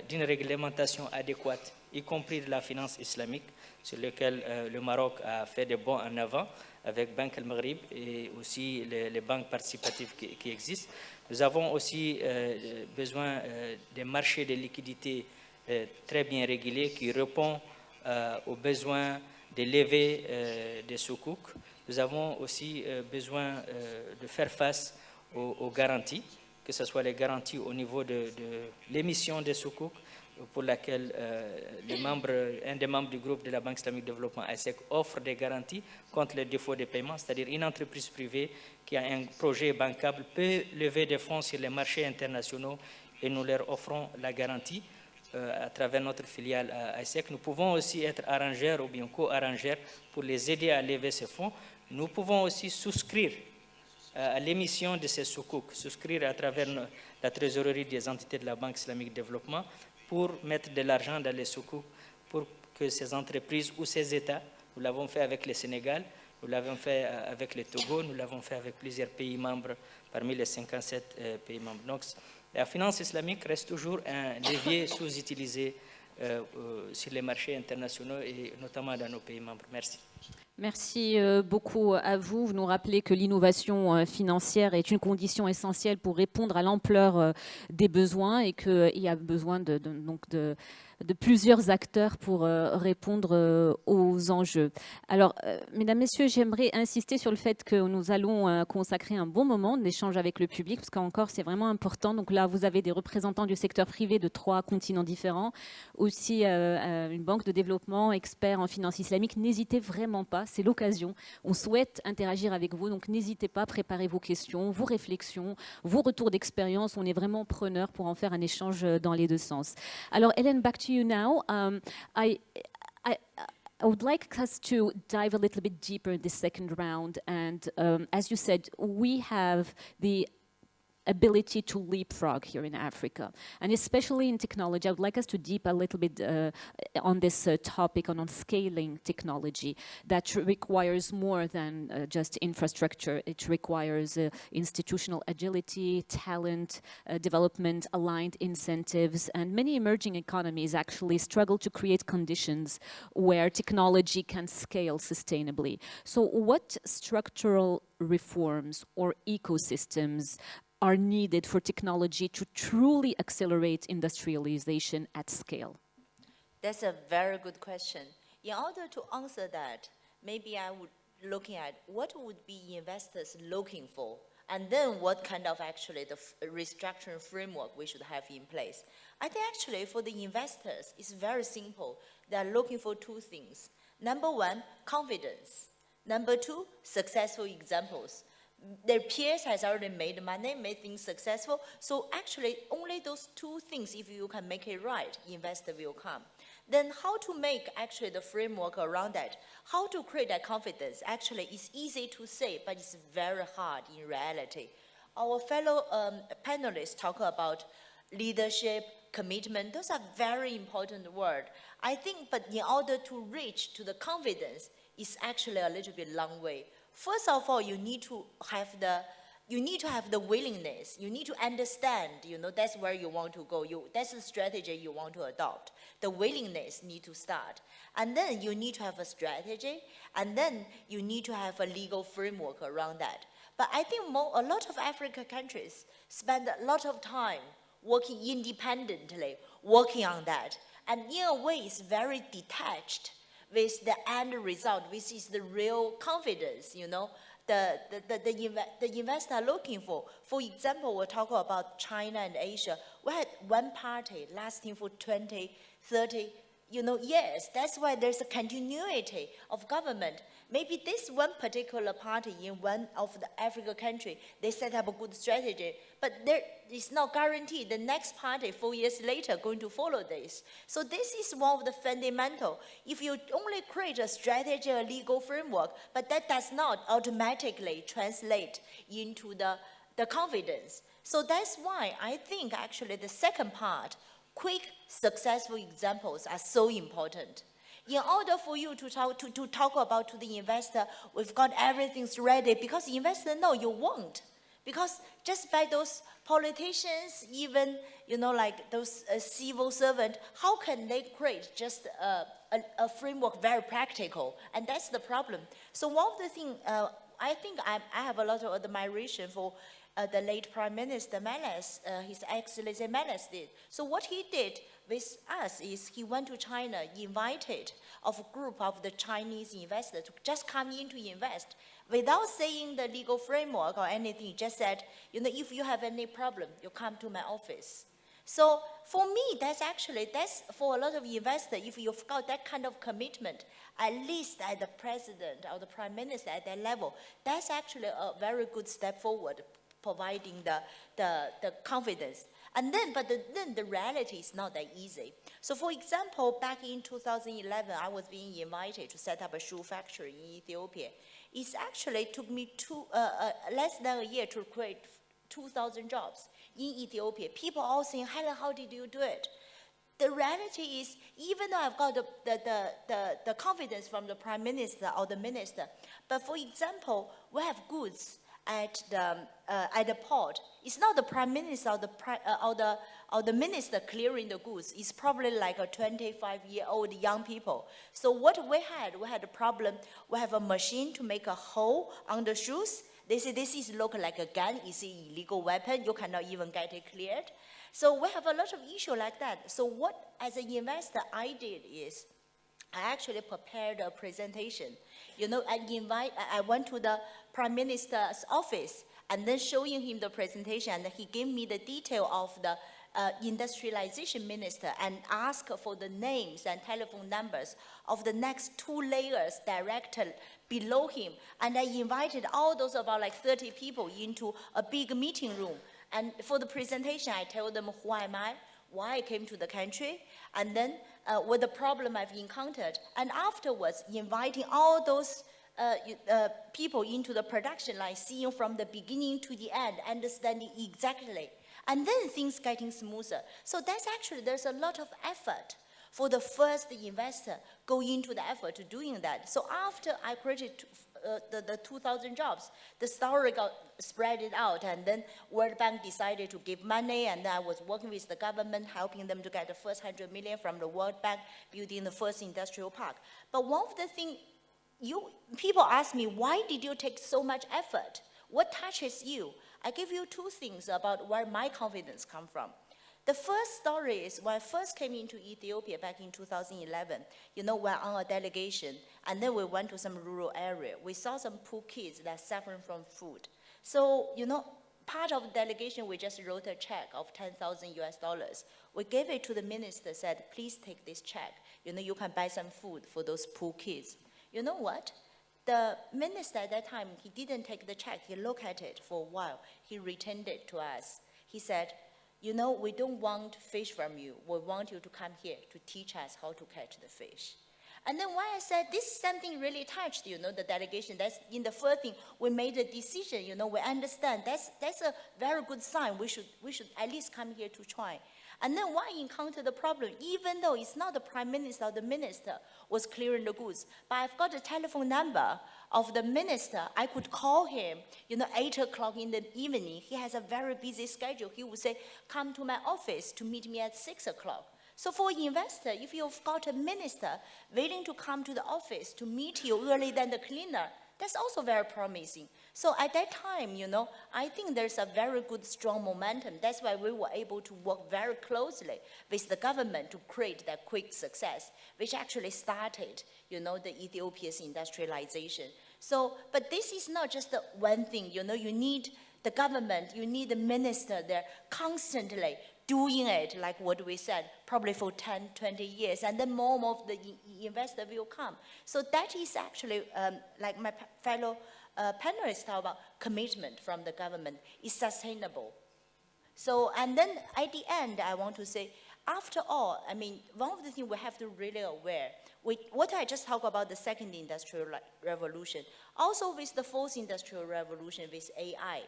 d'une réglementation adéquate, y compris de la finance islamique, sur laquelle le Maroc a fait des bons en avant avec Banque al-Maghrib et aussi les banques participatives qui existent. Nous avons aussi besoin des marchés de liquidités très bien régulés qui répondent aux besoins de lever des soukouks. Nous avons aussi besoin de faire face aux garanties, que ce soit les garanties au niveau de l'émission des soukouks, pour laquelle un des membres du groupe de la Banque islamique de développement, AISEC, offre des garanties contre les défauts de paiement, c'est-à-dire une entreprise privée qui a un projet bancable peut lever des fonds sur les marchés internationaux et nous leur offrons la garantie à travers notre filiale AISEC. Nous pouvons aussi être arrangeurs ou bien co-arrangeurs pour les aider à lever ces fonds. Nous pouvons aussi souscrire à l'émission de ces soukouks, souscrire à travers la trésorerie des entités de la Banque islamique de développement pour mettre de l'argent dans les soukouks pour que ces entreprises ou ces États, nous l'avons fait avec le Sénégal, nous l'avons fait avec le Togo, nous l'avons fait avec plusieurs pays membres parmi les 57 pays membres. Donc, la finance islamique reste toujours un levier sous-utilisé sur les marchés internationaux et notamment dans nos pays membres. Merci. Merci beaucoup à vous. Vous nous rappelez que l'innovation financière est une condition essentielle pour répondre à l'ampleur des besoins et qu'il y a besoin de plusieurs acteurs pour répondre aux enjeux. Alors, mesdames, messieurs, j'aimerais insister sur le fait que nous allons consacrer un bon moment d'échange avec le public, parce qu'encore, c'est vraiment important. Donc là, vous avez des représentants du secteur privé de 3 continents différents, aussi une banque de développement, experts en finance islamique. N'hésitez vraiment pas, c'est l'occasion. On souhaite interagir avec vous, donc n'hésitez pas, préparez vos questions, vos réflexions, vos retours d'expérience. On est vraiment preneurs pour en faire un échange dans les deux sens. Alors, Hélène, back to you now. I would like us to dive a little bit deeper in this second round. And as you said, we have the ability to leapfrog here in Africa. And especially in technology, I would like us to deep a little bit on this topic on scaling technology that requires more than just infrastructure. It requires institutional agility, talent, development, aligned incentives, and many emerging economies actually struggle to create conditions where technology can scale sustainably. So what structural reforms or ecosystems are needed for technology to truly accelerate industrialization at scale? That's a very good question. In order to answer that, maybe I would looking at what would be investors looking for, and then what kind of actually the restructuring framework we should have in place. I think actually for the investors, it's very simple. They are looking for 2 things. Number 1, confidence. Number 2, successful examples. Their peers has already made money, made things successful. So actually, only those 2 things, if you can make it right, investor will come. Then how to make actually the framework around that? How to create that confidence? Actually, it's easy to say, but it's very hard in reality. Our fellow panelists talk about leadership, commitment. Those are very important words. I think, but in order to reach to the confidence, it's actually a little bit long way. First of all, you need to have the willingness. You need to understand, that's where you want to go. That's the strategy you want to adopt. The willingness need to start. And then you need to have a strategy, and then you need to have a legal framework around that. But I think a lot of African countries spend a lot of time working independently, working on that. And in a way, it's very detached with the end result, which is the real confidence, the investor are looking for. For example, we'll talk about China and Asia. We had one party lasting for 20, 30 years. That's why there's a continuity of government. Maybe this one particular party in one of the African country, they set up a good strategy, but there is no guarantee the next party 4 years later going to follow this. So this is one of the fundamental. If you only create a strategy, a legal framework, but that does not automatically translate into the confidence. So that's why I think actually the second part, quick, successful examples are so important. In order for you to talk about to the investor, we've got everything's ready, because the investor know you won't. Because just by those politicians, even, like those civil servants, how can they create just a framework very practical? And that's the problem. So one of the things, I think I have a lot of admiration for the late Prime Minister Meles, His Excellency Meles did. So what he did with us is he went to China, invited a group of the Chinese investors to just come in to invest without saying the legal framework or anything, just said, if you have any problem, you come to my office. So for me, that's for a lot of investors, if you've got that kind of commitment, at least at the president or the prime minister at that level, that's actually a very good step forward, providing the confidence. And then, then the reality is not that easy. So for example, back in 2011, I was being invited to set up a shoe factory in Ethiopia. It actually took me less than a year to create 2,000 jobs in Ethiopia. People all saying, Helen, how did you do it? The reality is, even though I've got the confidence from the prime minister or the minister, but for example, we have goods at the port. It's not the prime minister or the minister clearing the goods. It's probably like a 25-year-old young people. So what we had a problem. We have a machine to make a hole on the shoes. They say this is look like a gun. It's an illegal weapon. You cannot even get it cleared. So we have a lot of issue like that. So what, as an investor, I did is I actually prepared a presentation. I went to the Prime Minister's office and then showing him the presentation, and he gave me the detail of the industrialization minister and asked for the names and telephone numbers of the next 2 layers directly below him. And I invited all those about like 30 people into a big meeting room. And for the presentation, I told them who am I, why I came to the country, and then what the problem I've encountered. And afterwards, inviting all those people into the production line, seeing from the beginning to the end, understanding exactly. And then things getting smoother. So there's a lot of effort for the first investor go into the effort to doing that. So after I created the 2,000 jobs, the story got spread it out, and then World Bank decided to give money, and I was working with the government, helping them to get the first 100 million from the World Bank, building the first industrial park. But one of the things, people ask me, why did you take so much effort? What touches you? I give you 2 things about where my confidence comes from. The first story is when I first came into Ethiopia back in 2011, we're on a delegation, and then we went to some rural area. We saw some poor kids that are suffering from food. So, part of the delegation, we just wrote a check of $10,000 US. We gave it to the minister, said, please take this check. You can buy some food for those poor kids. You know what? The minister at that time, he didn't take the check. He looked at it for a while. He returned it to us. He said, we don't want fish from you. We want you to come here to teach us how to catch the fish. And then when I said, this is something really touched, the delegation. That's in the first thing, we made a decision, we understand. That's a very good sign. We should at least come here to try. And then when I encountered the problem, even though it's not the prime minister or the minister was clearing the goods, but I've got a telephone number of the minister. I could call him, 8 o'clock in the evening. He has a very busy schedule. He would say, come to my office to meet me at 6 o'clock. So for an investor, if you've got a minister willing to come to the office to meet you earlier than the cleaner, that's also very promising. So at that time, I think there's a very good, strong momentum. That's why we were able to work very closely with the government to create that quick success, which actually started, the Ethiopia's industrialization. So, but this is not just the one thing, you need the government, you need the minister there constantly doing it, like what we said, probably for 10, 20 years, and then more of the investor will come. So that is actually, like my fellow panelists talk about, commitment from the government is sustainable. So, and then at the end, I want to say, after all, one of the things we have to really aware, what I just talked about the second industrial revolution, also with the fourth industrial revolution with AI,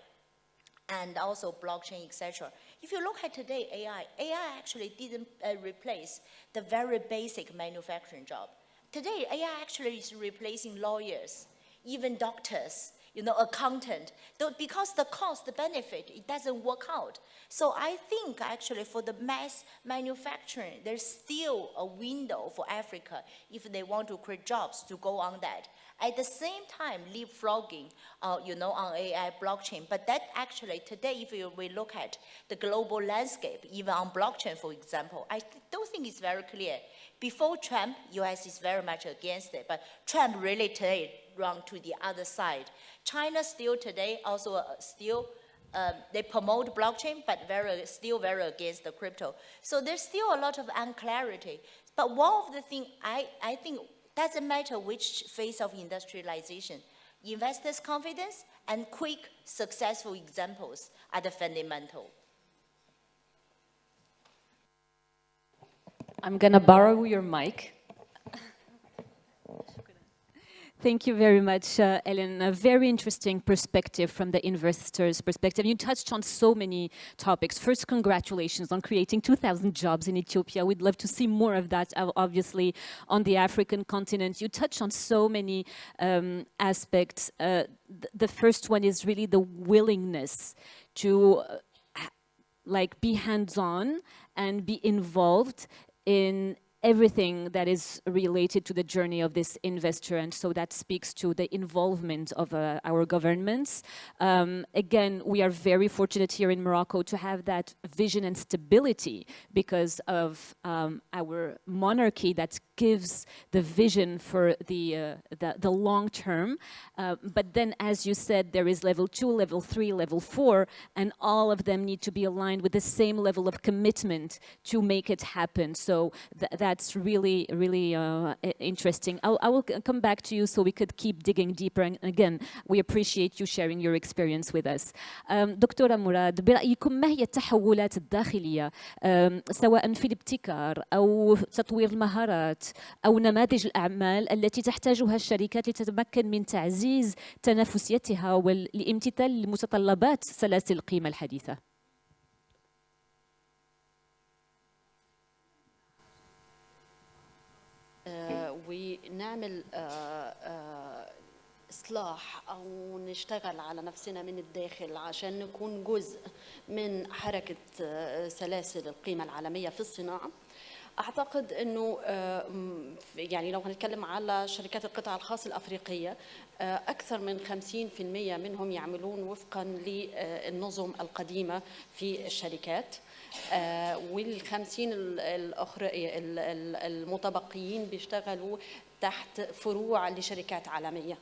and also blockchain, etc. If you look at today, AI actually didn't replace the very basic manufacturing job. Today, AI actually is replacing lawyers, even doctors, accountant, because the cost, the benefit, it doesn't work out. So I think actually for the mass manufacturing, there's still a window for Africa if they want to create jobs to go on that. At the same time, leapfrogging, on AI blockchain. But that actually today, if we look at the global landscape, even on blockchain, for example, I don't think it's very clear. Before Trump, US is very much against it, but Trump really today run to the other side. China still today also they promote blockchain, but still very against the crypto. So there's still a lot of unclarity. But one of the things I think doesn't matter which phase of industrialization, investors' confidence and quick, successful examples are the fundamental. I'm going to borrow your mic. Thank you very much, Ellen. A very interesting perspective from the investor's perspective. You touched on so many topics. First, congratulations on creating 2,000 jobs in Ethiopia. We'd love to see more of that, obviously, on the African continent. You touched on so many aspects. The first one is really the willingness to be hands-on and be involved in everything that is related to the journey of this investor, and so that speaks to the involvement of our governments. Again, we are very fortunate here in Morocco to have that vision and stability because of our monarchy that gives the vision for the long term. But then, as you said, there is level 2, level 3, level 4, and all of them need to be aligned with the same level of commitment to make it happen. So that's really, really interesting. I will come back to you so we could keep digging deeper. And again, we appreciate you sharing your experience with us. دكتورة مراد، برأيكم ما هي التحولات الداخلية سواء في الابتكار أو تطوير المهارات أو نماذج الأعمال التي تحتاجها الشركات لتتمكن من تعزيز تنافسيتها والامتثال لمتطلبات سلاسل القيمة الحديثة؟ ونعمل إصلاح أو نشتغل على نفسنا من الداخل عشان نكون جزء من حركة سلاسل القيمة العالمية في الصناعة. أعتقد أنه يعني لو هنتكلم على شركات القطاع الخاص الأفريقية، أكثر من 50% منهم يعملون وفقاً للنظم القديمة في الشركات، وال50 الأخرى المتبقيين بيشتغلوا تحت فروع لشركات عالمية.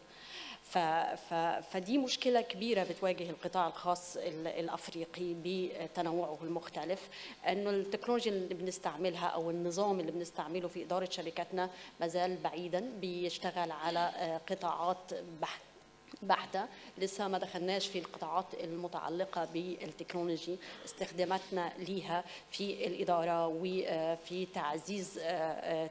فدي مشكلة كبيرة بتواجه القطاع الخاص الأفريقي بتنوعه المختلف، أنه التكنولوجيا اللي بنستعملها أو النظام اللي بنستعمله في إدارة شركاتنا مازال بعيداً، بيشتغل على قطاعات بحتة. لسه ما دخلناش في القطاعات المتعلقة بالتكنولوجي، استخداماتنا ليها في الإدارة وفي تعزيز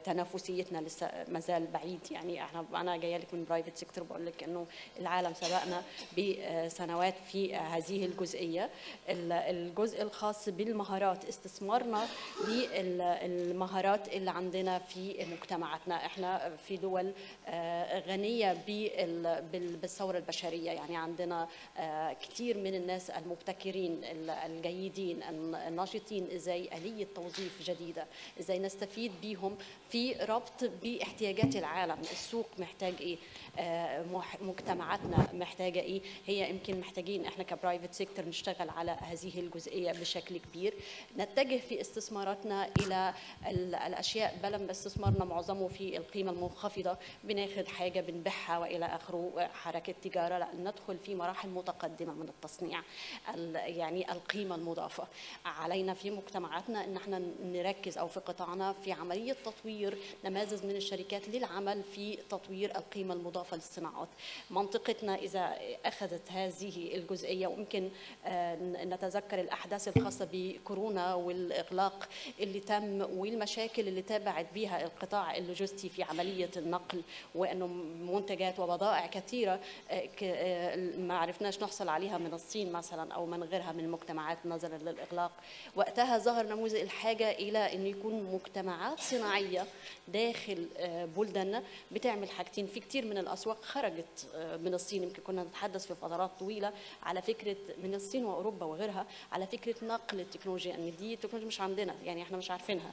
تنافسيتنا لسه مازال بعيد. يعني أنا جاية لك من برايفت سيكتور، بقول لك إنه العالم سبقنا بسنوات في هذه الجزئية. الجزء الخاص بالمهارات، استثمارنا للمهارات اللي عندنا في مجتمعاتنا. إحنا في دول غنية بالثورة البشرية، يعني عندنا كثير من الناس المبتكرين الجيدين الناشطين، ازاي آلية توظيف جديدة، ازاي نستفيد بيهم في ربط باحتياجات العالم. السوق محتاج ايه، مجتمعاتنا محتاجة ايه. هي يمكن محتاجين احنا كبرايفت سيكتور نشتغل على هذه الجزئية بشكل كبير، نتجه في استثماراتنا الى الاشياء بلا ما استثمارنا معظمه في القيمة المنخفضة، بناخد حاجة بنبيعها والى اخره، حركة تجارة. لا، ندخل في مراحل متقدمة من التصنيع، يعني القيمة المضافة. علينا في مجتمعاتنا ان احنا نركز، او في قطاعنا، في عملية تطوير نماذج من الشركات للعمل في تطوير القيمة المضافة للصناعات. منطقتنا إذا أخذت هذه الجزئية، ويمكن نتذكر الأحداث الخاصة بكورونا والإغلاق اللي تم والمشاكل اللي تابعت بها القطاع اللوجستي في عملية النقل، وأنه منتجات وبضائع كثيرة ما عرفناش نحصل عليها من الصين مثلا أو من غيرها من المجتمعات نظرا للإغلاق. وقتها ظهر نموذج الحاجة إلى أن يكون مجتمعات صناعية داخل بلداننا بتعمل حاجتين. في كتير من الأسواق خرجت من الصين، يمكن كنا نتحدث في فترات طويلة على فكرة من الصين وأوروبا وغيرها على فكرة نقل التكنولوجيا، أن دي التكنولوجيا مش عندنا، يعني إحنا مش عارفينها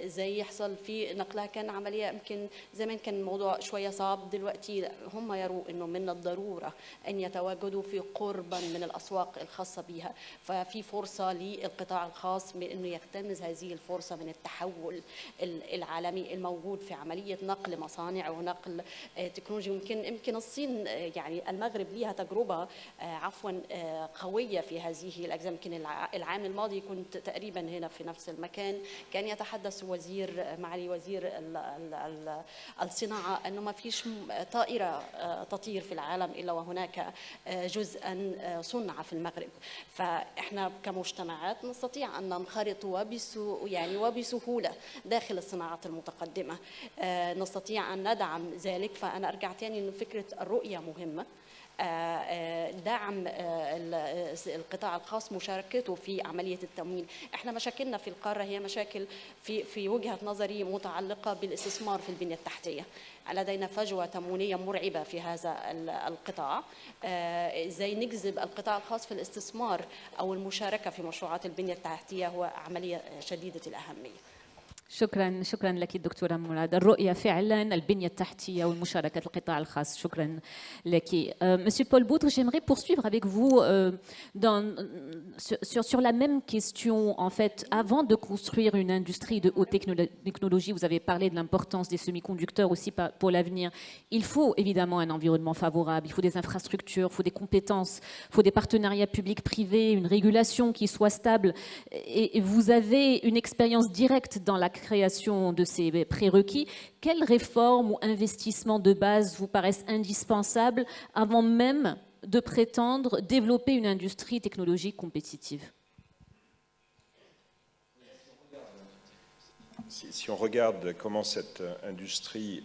ازاي يحصل في نقلها. كان عملية يمكن زمان كان الموضوع شوية صعب، دلوقتي هم يروا انه من الضرورة ان يتواجدوا في قربا من الاسواق الخاصة بها، ففي فرصة للقطاع الخاص بانه يغتنم هذه الفرصة من التحول العالمي الموجود في عملية نقل مصانع ونقل تكنولوجيا. يمكن الصين يعني المغرب لها تجربة قوية في هذه الأجزاء. يمكن العام الماضي كنت تقريبا هنا في نفس المكان، كان يتحدث معالي وزير الصناعة أنه ما فيش طائرة تطير في العالم إلا وهناك جزءا صنع في المغرب. فإحنا كمجتمعات نستطيع أن ننخرط وبسهولة داخل الصناعات المتقدمة، نستطيع أن ندعم ذلك. فأنا أرجع تاني أن فكرة الرؤية مهمة، دعم القطاع الخاص، مشاركته في عملية التمويل. احنا مشاكلنا في القارة هي مشاكل في وجهة نظري متعلقة بالاستثمار في البنية التحتية. لدينا فجوة تمويلية مرعبة في هذا القطاع. ازاي نجذب القطاع الخاص في الاستثمار أو المشاركة في مشروعات البنية التحتية هو عملية شديدة الأهمية. شكرا لك دكتورة مراد. الرؤية فعلا، البنية التحتية والمشاركة القطاع الخاص. شكرا لك. Monsieur Paul Boutre, j'aimerais poursuivre avec vous sur la même question. En fait, avant de construire une industrie de haute technologie, vous avez parlé de l'importance des semi-conducteurs aussi pour l'avenir. Il faut évidemment un environnement favorable, il faut des infrastructures, il faut des compétences, il faut des partenariats publics-privés, une régulation qui soit stable. Et vous avez une expérience directe dans la création de ces prérequis. Quelles réformes ou investissements de base vous paraissent indispensables avant même de prétendre développer une industrie technologique compétitive? Si on regarde comment cette industrie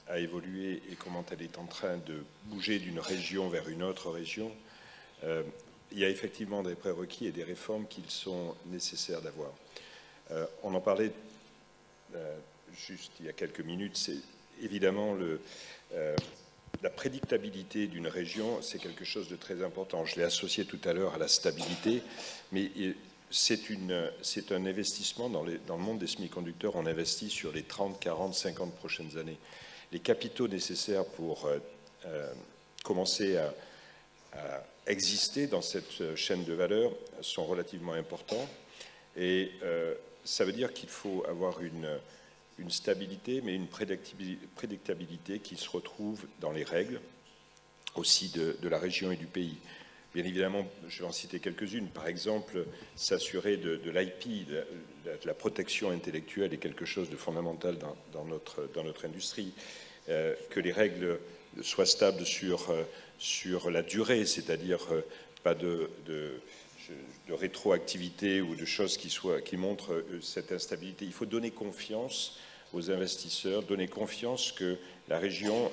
a évolué et comment elle est en train de bouger d'une région vers une autre région, il y a effectivement des prérequis et des réformes qu'il sont nécessaires d'avoir. On en parlait juste il y a quelques minutes, c'est évidemment la prédictabilité d'une région, c'est quelque chose de très important. Je l'ai associé tout à l'heure à la stabilité, mais c'est un investissement dans le monde des semi-conducteurs. On investit sur les 30, 40, 50 prochaines années. Les capitaux nécessaires pour commencer à exister dans cette chaîne de valeur sont relativement importants. Et ça veut dire qu'il faut avoir une stabilité, mais une prédictabilité qui se retrouve dans les règles aussi de la région et du pays. Bien évidemment, je vais en citer quelques-unes. Par exemple, s'assurer de l'IP, de la protection intellectuelle est quelque chose de fondamental dans notre industrie. Que les règles soient stables sur la durée, c'est-à-dire pas de rétroactivité ou de choses qui montrent cette instabilité. Il faut donner confiance aux investisseurs, donner confiance que la région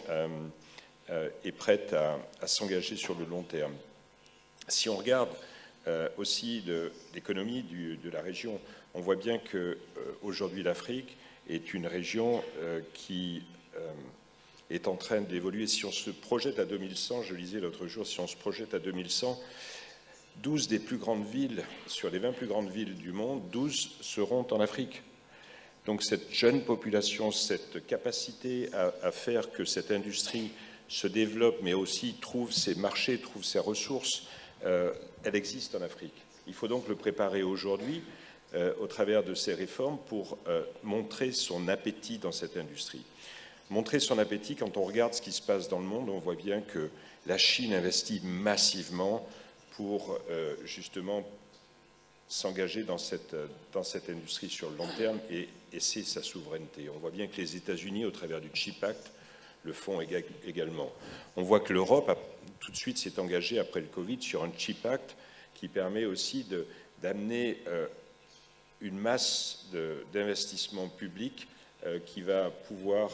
est prête à s'engager sur le long terme. Si on regarde aussi l'économie de la région, on voit bien qu'aujourd'hui l'Afrique est une région qui est en train d'évoluer. Si on se projette à 2100, je lisais l'autre jour, si on se projette à 2100, 12 des plus grandes villes, sur les 20 plus grandes villes du monde, 12 seront en Afrique. Donc cette jeune population, cette capacité à faire que cette industrie se développe, mais aussi trouve ses marchés, trouve ses ressources, elle existe en Afrique. Il faut donc le préparer aujourd'hui au travers de ces réformes pour montrer son appétit dans cette industrie. Montrer son appétit, quand on regarde ce qui se passe dans le monde, on voit bien que la Chine investit massivement pour justement s'engager dans cette industrie sur le long terme et c'est sa souveraineté. On voit bien que les États-Unis, au travers du CHIPS Act, le font également. On voit que l'Europe tout de suite s'est engagée après le Covid sur un CHIPS Act qui permet aussi d'amener une masse d'investissements publics qui va pouvoir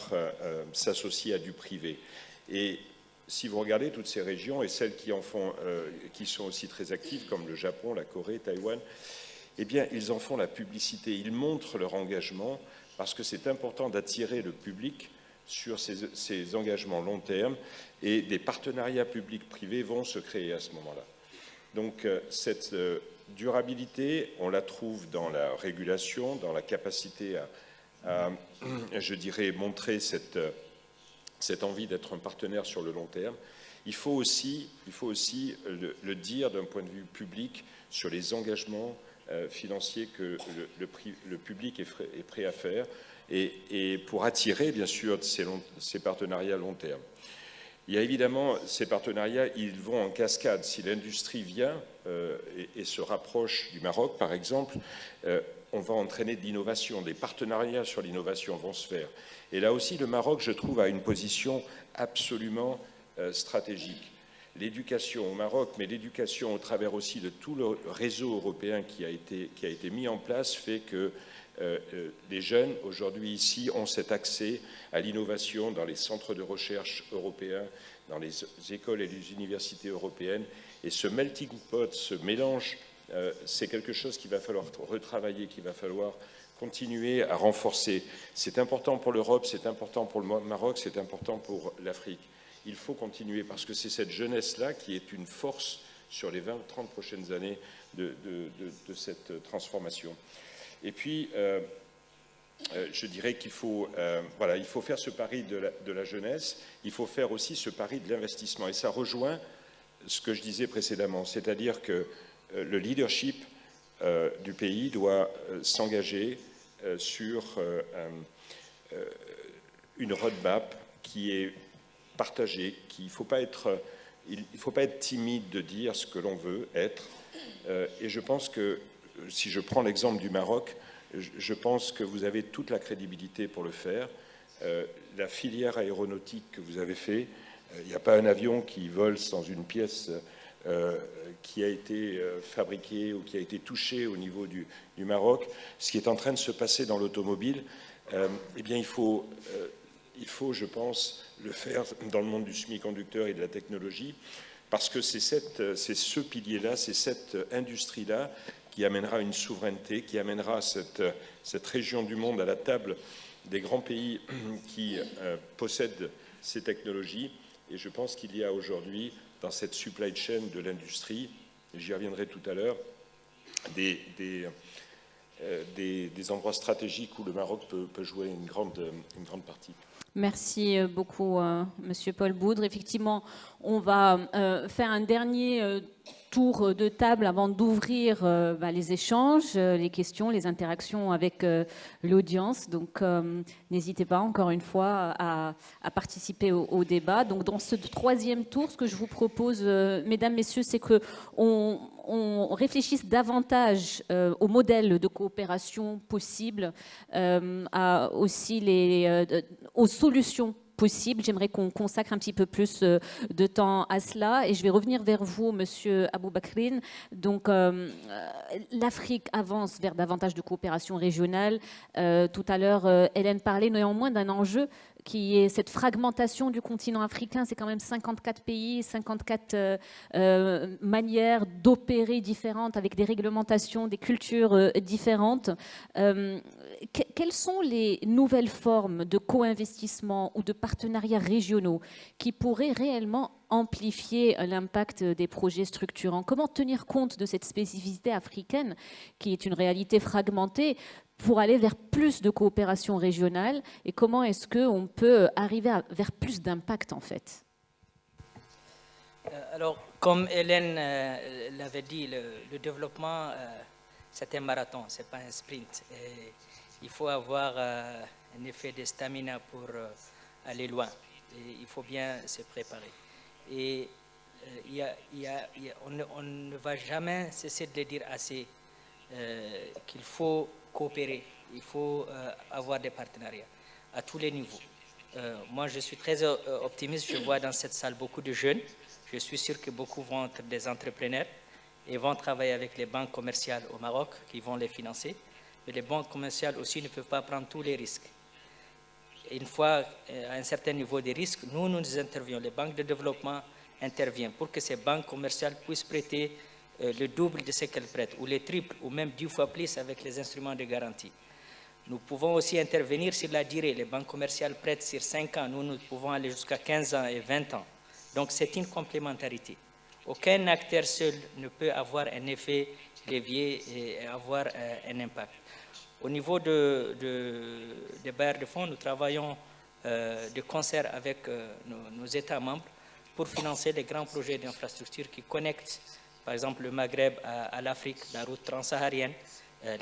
s'associer à du privé. Et si vous regardez toutes ces régions et celles qui en font, qui sont aussi très actives, comme le Japon, la Corée, Taïwan, eh bien, ils en font la publicité. Ils montrent leur engagement parce que c'est important d'attirer le public sur ces engagements long terme et des partenariats publics-privés vont se créer à ce moment-là. Donc, cette durabilité, on la trouve dans la régulation, dans la capacité à je dirais, montrer cette envie d'être un partenaire sur le long terme. Il faut aussi le dire d'un point de vue public sur les engagements financiers que le public est prêt à faire et pour attirer, bien sûr, ces partenariats long terme. Il y a évidemment ces partenariats, ils vont en cascade. Si l'industrie vient et se rapproche du Maroc, par exemple, on va entraîner de l'innovation, des partenariats sur l'innovation vont se faire. Et là aussi, le Maroc, je trouve, a une position absolument stratégique. L'éducation au Maroc, mais l'éducation au travers aussi de tout le réseau européen qui a été mis en place, fait que les jeunes, aujourd'hui ici, ont cet accès à l'innovation dans les centres de recherche européens, dans les écoles et les universités européennes. Et ce melting pot, ce mélange, c'est quelque chose qu'il va falloir retravailler, qu'il va falloir continuer à renforcer. C'est important pour l'Europe, c'est important pour le Maroc, c'est important pour l'Afrique. Il faut continuer parce que c'est cette jeunesse-là qui est une force sur les 20 ou 30 prochaines années de cette transformation. Et puis, je dirais qu'il faut, il faut faire ce pari de la jeunesse, il faut faire aussi ce pari de l'investissement. Et ça rejoint ce que je disais précédemment, c'est-à-dire que le leadership du pays doit s'engager sur une roadmap qui est partagée, qu'il ne faut pas être timide de dire ce que l'on veut être. Et je pense que, si je prends l'exemple du Maroc, je pense que vous avez toute la crédibilité pour le faire. La filière aéronautique que vous avez fait, il n'y a pas un avion qui vole sans une pièce qui a été fabriquée ou qui a été touchée au niveau du Maroc. Ce qui est en train de se passer dans l'automobile, eh bien, il faut, je pense, le faire dans le monde du semi-conducteur et de la technologie, parce que c'est ce pilier-là, c'est cette industrie-là qui amènera une souveraineté, qui amènera cette région du monde à la table des grands pays qui possèdent ces technologies. Et je pense qu'il y a aujourd'hui, dans cette supply chain de l'industrie, j'y reviendrai tout à l'heure, des endroits stratégiques où le Maroc peut jouer une grande partie. Merci beaucoup, Monsieur Paul Boudre. Effectivement, on va faire un dernier tour de table avant d'ouvrir les échanges, les questions, les interactions avec l'audience. Donc, n'hésitez pas, encore une fois, à participer au débat. Donc, dans ce troisième tour, ce que je vous propose, mesdames, messieurs, c'est qu'on réfléchisse davantage au modèle de coopération possible, aussi aux solutions possibles. J'aimerais qu'on consacre un petit peu plus de temps à cela. Et je vais revenir vers vous, Monsieur Aboubakrine. Donc, l'Afrique avance vers davantage de coopération régionale. Tout à l'heure, Hélène parlait néanmoins d'un enjeu qui est cette fragmentation du continent africain. C'est quand même 54 pays, 54 manières d'opérer différentes, avec des réglementations, des cultures différentes. Quelles sont les nouvelles formes de co-investissement ou de partenariats régionaux qui pourraient réellement amplifier l'impact des projets structurants? Comment tenir compte de cette spécificité africaine qui est une réalité fragmentée pour aller vers plus de coopération régionale, et comment est-ce qu'on peut arriver vers plus d'impact en fait? Alors, comme Hélène l'avait dit, le développement, c'est un marathon, ce n'est pas un sprint. Et il faut avoir un effet de stamina pour aller loin. Et il faut bien se préparer. Et on ne va jamais cesser de le dire assez, qu'il faut coopérer, il faut avoir des partenariats à tous les niveaux. Moi, je suis très optimiste, je vois dans cette salle beaucoup de jeunes. Je suis sûr que beaucoup vont être des entrepreneurs et vont travailler avec les banques commerciales au Maroc qui vont les financer. Mais les banques commerciales aussi ne peuvent pas prendre tous les risques. une fois à un certain niveau de risque, nous intervenons, les banques de développement interviennent pour que ces banques commerciales puissent prêter le double de ce qu'elles prêtent, ou le triple, ou même 10 fois plus avec les instruments de garantie. Nous pouvons aussi intervenir sur la durée. Les banques commerciales prêtent sur 5 ans, nous pouvons aller jusqu'à 15 ans et 20 ans. Donc c'est une complémentarité. Aucun acteur seul ne peut avoir un effet levier et avoir un impact. Au niveau des bailleurs de fonds, nous travaillons de concert avec nos États membres pour financer les grands projets d'infrastructure qui connectent, par exemple, le Maghreb à l'Afrique, la route transsaharienne,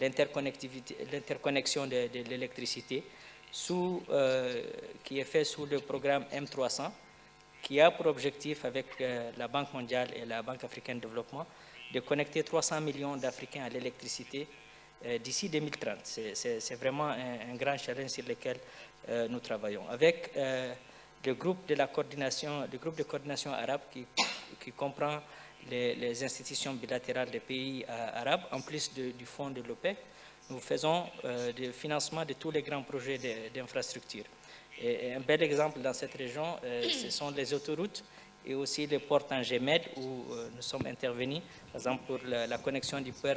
l'interconnexion de l'électricité, qui est fait sous le programme M300, qui a pour objectif, avec la Banque mondiale et la Banque africaine de développement, de connecter 300 millions d'Africains à l'électricité d'ici 2030. C'est vraiment un grand challenge sur lequel nous travaillons. Avec le groupe de coordination arabe qui comprend les institutions bilatérales des pays arabes, en plus du fonds de l'OPEC, nous faisons le financement de tous les grands projets d'infrastructure. Et un bel exemple dans cette région, ce sont les autoroutes et aussi les ports Tangemed où nous sommes intervenus, par exemple pour la connexion du port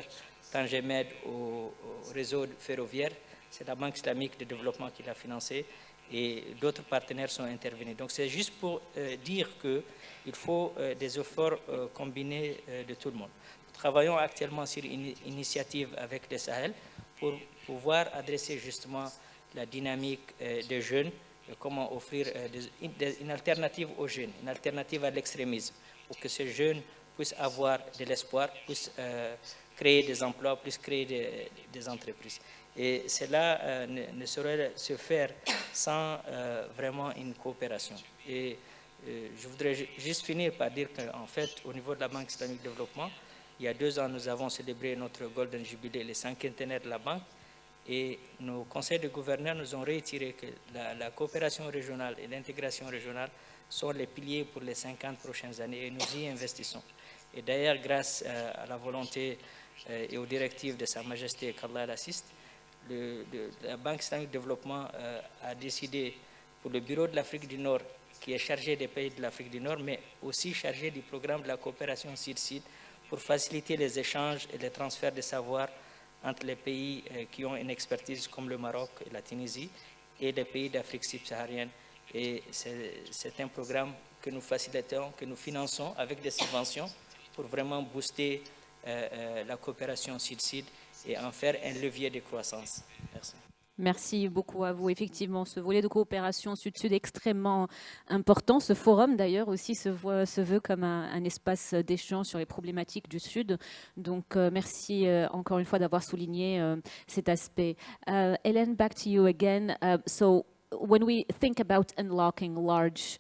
Tangemed au réseau ferroviaire. C'est la Banque islamique de développement qui l'a financé et d'autres partenaires sont intervenus. Donc c'est juste pour dire qu'il faut des efforts combinés de tout le monde. Nous travaillons actuellement sur une initiative avec le Sahel pour pouvoir adresser justement la dynamique des jeunes, et comment offrir une alternative aux jeunes, une alternative à l'extrémisme, pour que ces jeunes puissent avoir de l'espoir, puissent créer des emplois, puissent créer des entreprises. Et cela ne saurait se faire sans vraiment une coopération. Et je voudrais juste finir par dire qu'en fait, au niveau de la Banque islamique de développement, il y a 2 ans, nous avons célébré notre Golden Jubilee, le 5e de la banque, et nos conseils de gouverneurs nous ont réitéré que la coopération régionale et l'intégration régionale sont les piliers pour les 50 prochaines années et nous y investissons. Et d'ailleurs, grâce à la volonté et aux directives de Sa Majesté qu'Allah l'assiste, la Banque islamique de développement a décidé pour le Bureau de l'Afrique du Nord, qui est chargé des pays de l'Afrique du Nord, mais aussi chargé du programme de la coopération Sud-Sud pour faciliter les échanges et les transferts de savoir entre les pays qui ont une expertise comme le Maroc et la Tunisie et les pays d'Afrique subsaharienne. Et c'est un programme que nous facilitons, que nous finançons avec des subventions pour vraiment booster la coopération Sud-Sud et en faire un levier de croissance. Merci. Merci beaucoup à vous. Effectivement, ce volet de coopération Sud-Sud est extrêmement important. Ce forum, d'ailleurs, aussi se veut comme un espace d'échange sur les problématiques du Sud. Donc, merci encore une fois d'avoir souligné cet aspect. Hélène, back to you again. So, when we think about unlocking large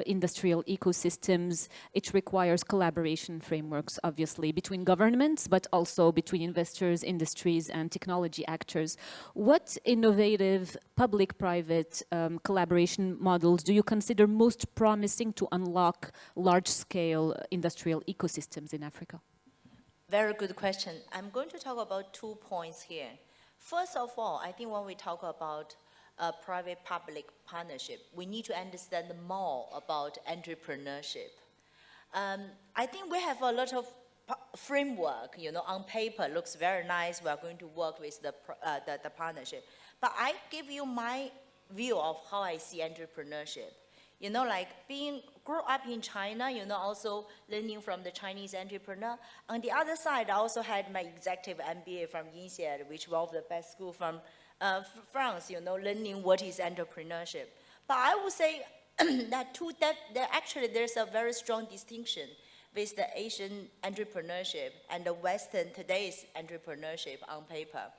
industrial ecosystems, it requires collaboration frameworks, obviously, between governments, but also between investors, industries, and technology actors. What innovative public-private collaboration models do you consider most promising to unlock large-scale industrial ecosystems in Africa? Very good question. I'm going to talk about 2 points here. First of all, I think when we talk about private-public partnership, we need to understand more about entrepreneurship. I think we have a lot of framework, on paper, looks very nice. We are going to work with the partnership. But I give you my view of how I see entrepreneurship. Like grew up in China, also learning from the Chinese entrepreneur. On the other side, I also had my executive MBA from INSEAD, which was the best school from France, learning what is entrepreneurship. But I would say that actually there's a very strong distinction with the Asian entrepreneurship and the Western today's entrepreneurship on paper.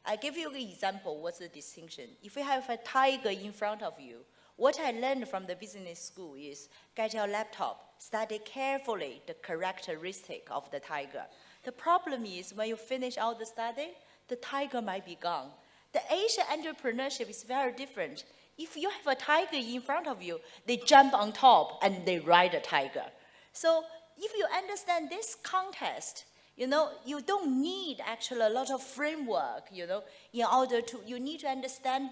I give you an example, what's the distinction? If you have a tiger in front of you, what I learned from the business school is get your laptop, study carefully the characteristic of the tiger. The problem is when you finish all the study, the tiger might be gone. The Asian entrepreneurship is very different. If you have a tiger in front of you, they jump on top and they ride the tiger. So if you understand this context, You know, you don't need actually a lot of framework, you know, in order to, you need to understand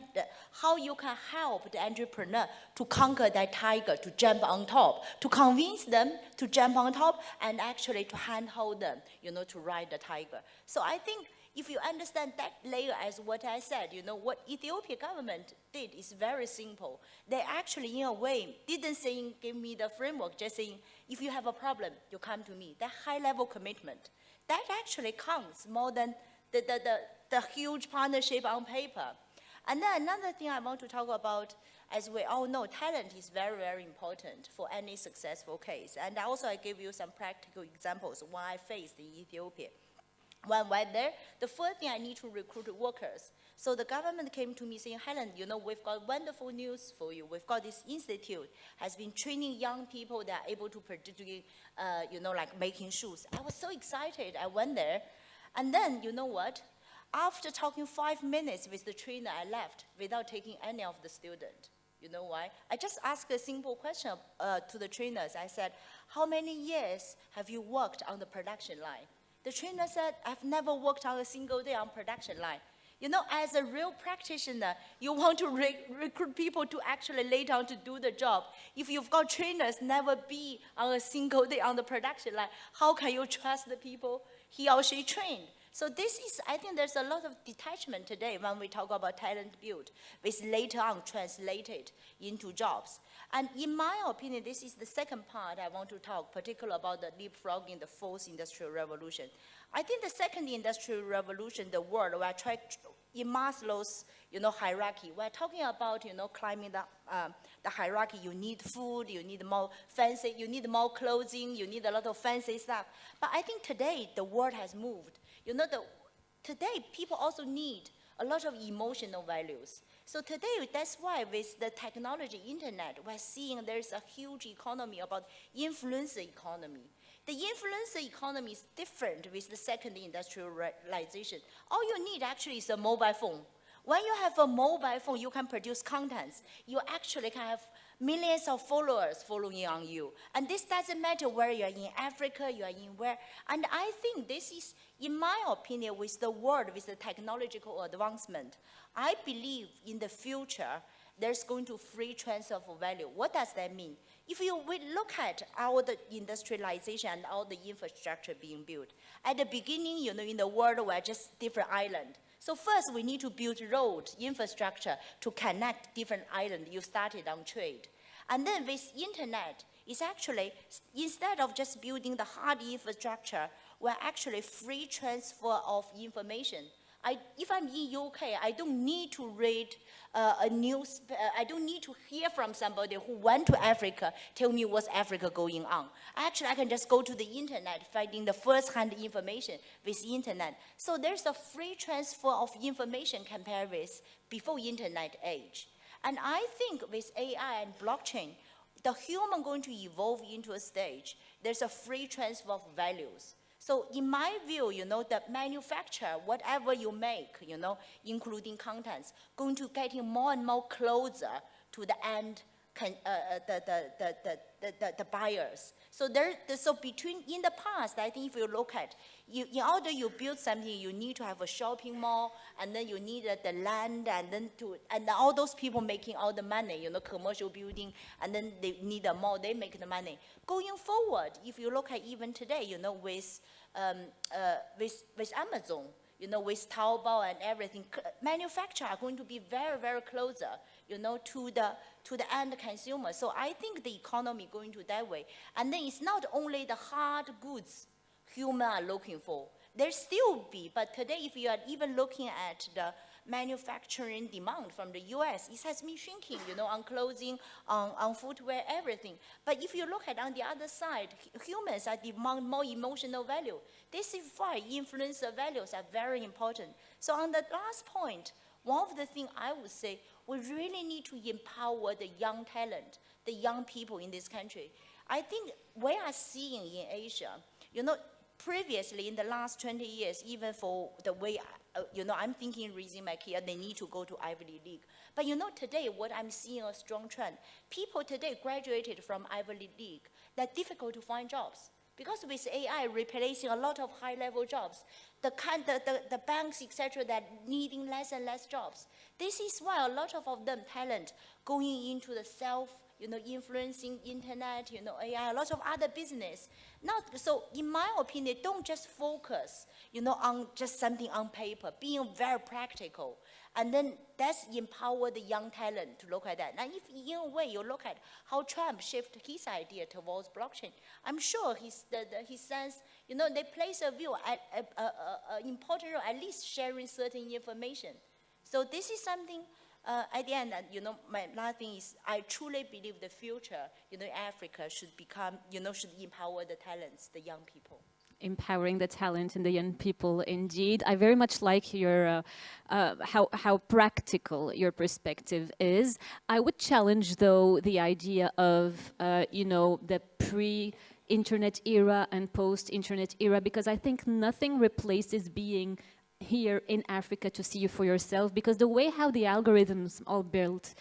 how you can help the entrepreneur to conquer that tiger, to jump on top, to convince them to jump on top, and actually to handhold them, you know, to ride the tiger. So I think if you understand that layer as what I said, you know, what Ethiopia government did is very simple. They actually, in a way, didn't say, give me the framework, just saying, if you have a problem, you come to me. That high-level commitment, that actually counts more than the huge partnership on paper. And then another thing I want to talk about, as we all know, talent is very, very important for any successful case. And also I give you some practical examples when I faced in Ethiopia. When I went there, the first thing I need to recruit workers. So the government came to me saying, Helen, you know, we've got wonderful news for you. We've got this institute has been training young people that are able to produce, you know, like making shoes. I was so excited. I went there. And then, you know what? After talking 5 minutes with the trainer, I left without taking any of the student. You know why? I just asked a simple question to the trainers. I said, how many years have you worked on the production line? The trainer said, I've never worked on a single day on production line. You know, as a real practitioner, you want to recruit people to actually lay down to do the job. If you've got trainers never be on a single day on the production line, how can you trust the people he or she trained? So this is, I think there's a lot of detachment today when we talk about talent build, which later on translated into jobs. And in my opinion, this is the second part I want to talk, particularly about the leapfrogging the fourth industrial revolution. I think the second industrial revolution, the world, we're trying, in Maslow's, you know, hierarchy, we're talking about, you know, climbing the hierarchy. You need food, you need more fancy, you need more clothing, you need a lot of fancy stuff. But I think today the world has moved. You know, today people also need a lot of emotional values. So today, that's why with the technology, internet, we're seeing there's a huge economy about influencer economy. The influencer economy is different with the second industrialization. All you need actually is a mobile phone. When you have a mobile phone, you can produce contents. You actually can have millions of followers following on you. And this doesn't matter where you're in Africa, you're in where. And I think this is, in my opinion, with the world, with the technological advancement, I believe in the future, there's going to free transfer of value. What does that mean? If we look at all the industrialization and all the infrastructure being built, at the beginning, you know, in the world, we're just different islands. So first, we need to build road infrastructure to connect different islands. You started on trade. And then with internet, it's actually, instead of just building the hard infrastructure, we're actually free transfer of information. If I'm in UK, I don't need to read a news, I don't need to hear from somebody who went to Africa, tell me what's Africa going on. Actually, I can just go to the internet, finding the first-hand information with the internet. So there's a free transfer of information compared with before internet age. And I think with AI and blockchain, the human going to evolve into a stage, there's a free transfer of values. So in my view, you know, the manufacturer, whatever you make, you know, including contents, going to getting more and more closer to the end, the buyers. So in the past, I think if you look at, in order you build something, you need to have a shopping mall, and then you need the land, and all those people making all the money, you know, commercial building, and then they need a mall, they make the money. Going forward, if you look at even today, you know, with Amazon, you know, with Taobao and everything, manufacturers are going to be very, very closer, you know, to the end consumer. So I think the economy going to that way. And then it's not only the hard goods humans are looking for. There still be, but today if you are even looking at the manufacturing demand from the US, it has been shrinking, you know, on clothing, on footwear, everything. But if you look at on the other side, humans are demand more emotional value. This is why influencer values are very important. So on the last point, one of the things I would say, we really need to empower the young talent, the young people in this country. I think we are seeing in Asia, you know, previously in the last 20 years, even for the way, you know, I'm thinking raising my kid, they need to go to Ivy League. But you know, today, what I'm seeing a strong trend, people today graduated from Ivy League, they're difficult to find jobs. Because with AI replacing a lot of high-level jobs, the banks, etc., that needing less and less jobs. This is why a lot of them talent going into the influencing internet, AI, a lot of other business. So in my opinion, don't just focus, on just something on paper, being very practical. And then that's empower the young talent to look at that. And if in a way you look at how Trump shifted his idea towards blockchain, I'm sure his sons, they place a view at important role, at least sharing certain information. So this is something, at the end, my last thing is I truly believe the future, Africa should become, should empower the talents, the young people. Empowering the talent in the young people, indeed. I very much like your how practical your perspective is. I would challenge, though, the idea of the pre-internet era and post-internet era, because I think nothing replaces being here in Africa to see you for yourself, because the way how the algorithms are built,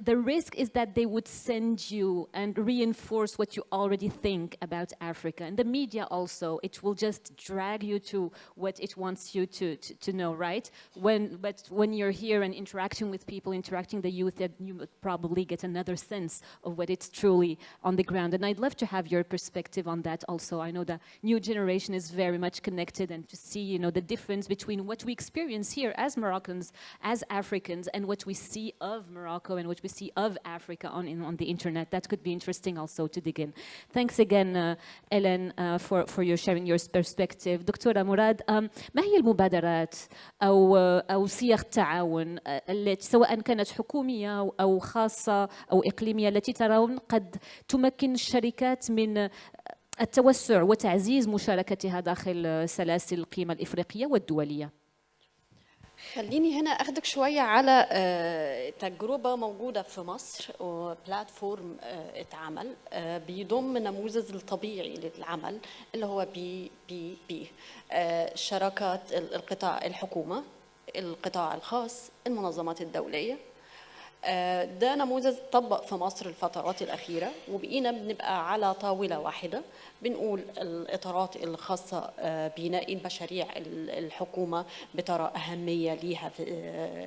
the risk is that they would send you and reinforce what you already think about Africa. And the media also, it will just drag you to what it wants you to know, right? But when you're here and interacting with people, interacting the youth, that you would probably get another sense of what it's truly on the ground. And I'd love to have your perspective on that also. I know the new generation is very much connected, and to see, the difference between what we experience here as Moroccans, as Africans, and what we see of Morocco and what we see of Africa on the internet. That could be interesting also to dig in. Thanks again, Ellen, for your sharing your perspective. دكتورة مراد, ما هي المبادرات أو صيغ التعاون التي سواء كانت حكومية أو خاصة أو إقليمية التي ترون قد تمكن الشركات من التوسع وتعزيز مشاركتها داخل سلاسل القيمة الإفريقية والدولية؟ خليني هنا أخدك شوية على تجربة موجودة في مصر، وبلاتفورم اتعمل بيضم نموذج الطبيعي للعمل اللي هو بي شراكات القطاع الحكومة، القطاع الخاص، المنظمات الدولية. ده نموذج طبق في مصر الفترات الأخيرة، وبقينا بنبقى على طاولة واحدة بنقول الإطارات الخاصة بناء المشاريع الحكومة بترى أهمية ليها في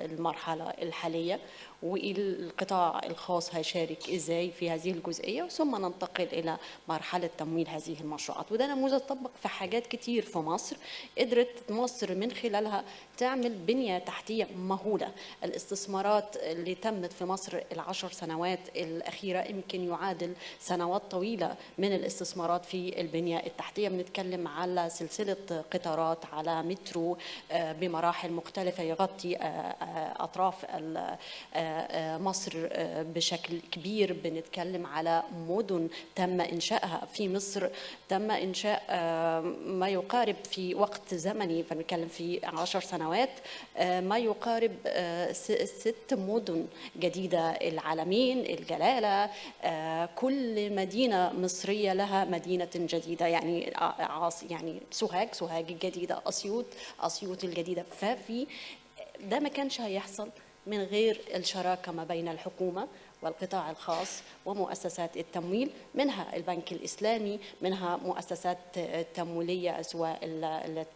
المرحلة الحالية، والقطاع الخاص هيشارك إزاي في هذه الجزئية، ثم ننتقل إلى مرحلة تمويل هذه المشروعات. وده نموذج طبق في حاجات كتير في مصر، قدرت مصر من خلالها تعمل بنية تحتية مهولة. الاستثمارات اللي تمت في مصر ال10 سنوات الأخيرة يمكن يعادل سنوات طويلة من الاستثمارات في البنية التحتية. بنتكلم على سلسلة قطارات، على مترو بمراحل مختلفة يغطي أطراف مصر بشكل كبير. بنتكلم على مدن تم إنشائها في مصر، تم إنشاء ما يقارب في وقت زمني، فنتكلم في 10 سنوات ما يقارب 6 مدن جديدة، العلمين، الجلالة، كل مدينة مصرية لها مدينة جديدة، يعني سوهاج الجديدة، أسيوط الجديدة. ففي ده ما كانش هيحصل من غير الشراكة ما بين الحكومة والقطاع الخاص ومؤسسات التمويل، منها البنك الإسلامي، منها مؤسسات تمويلية سواء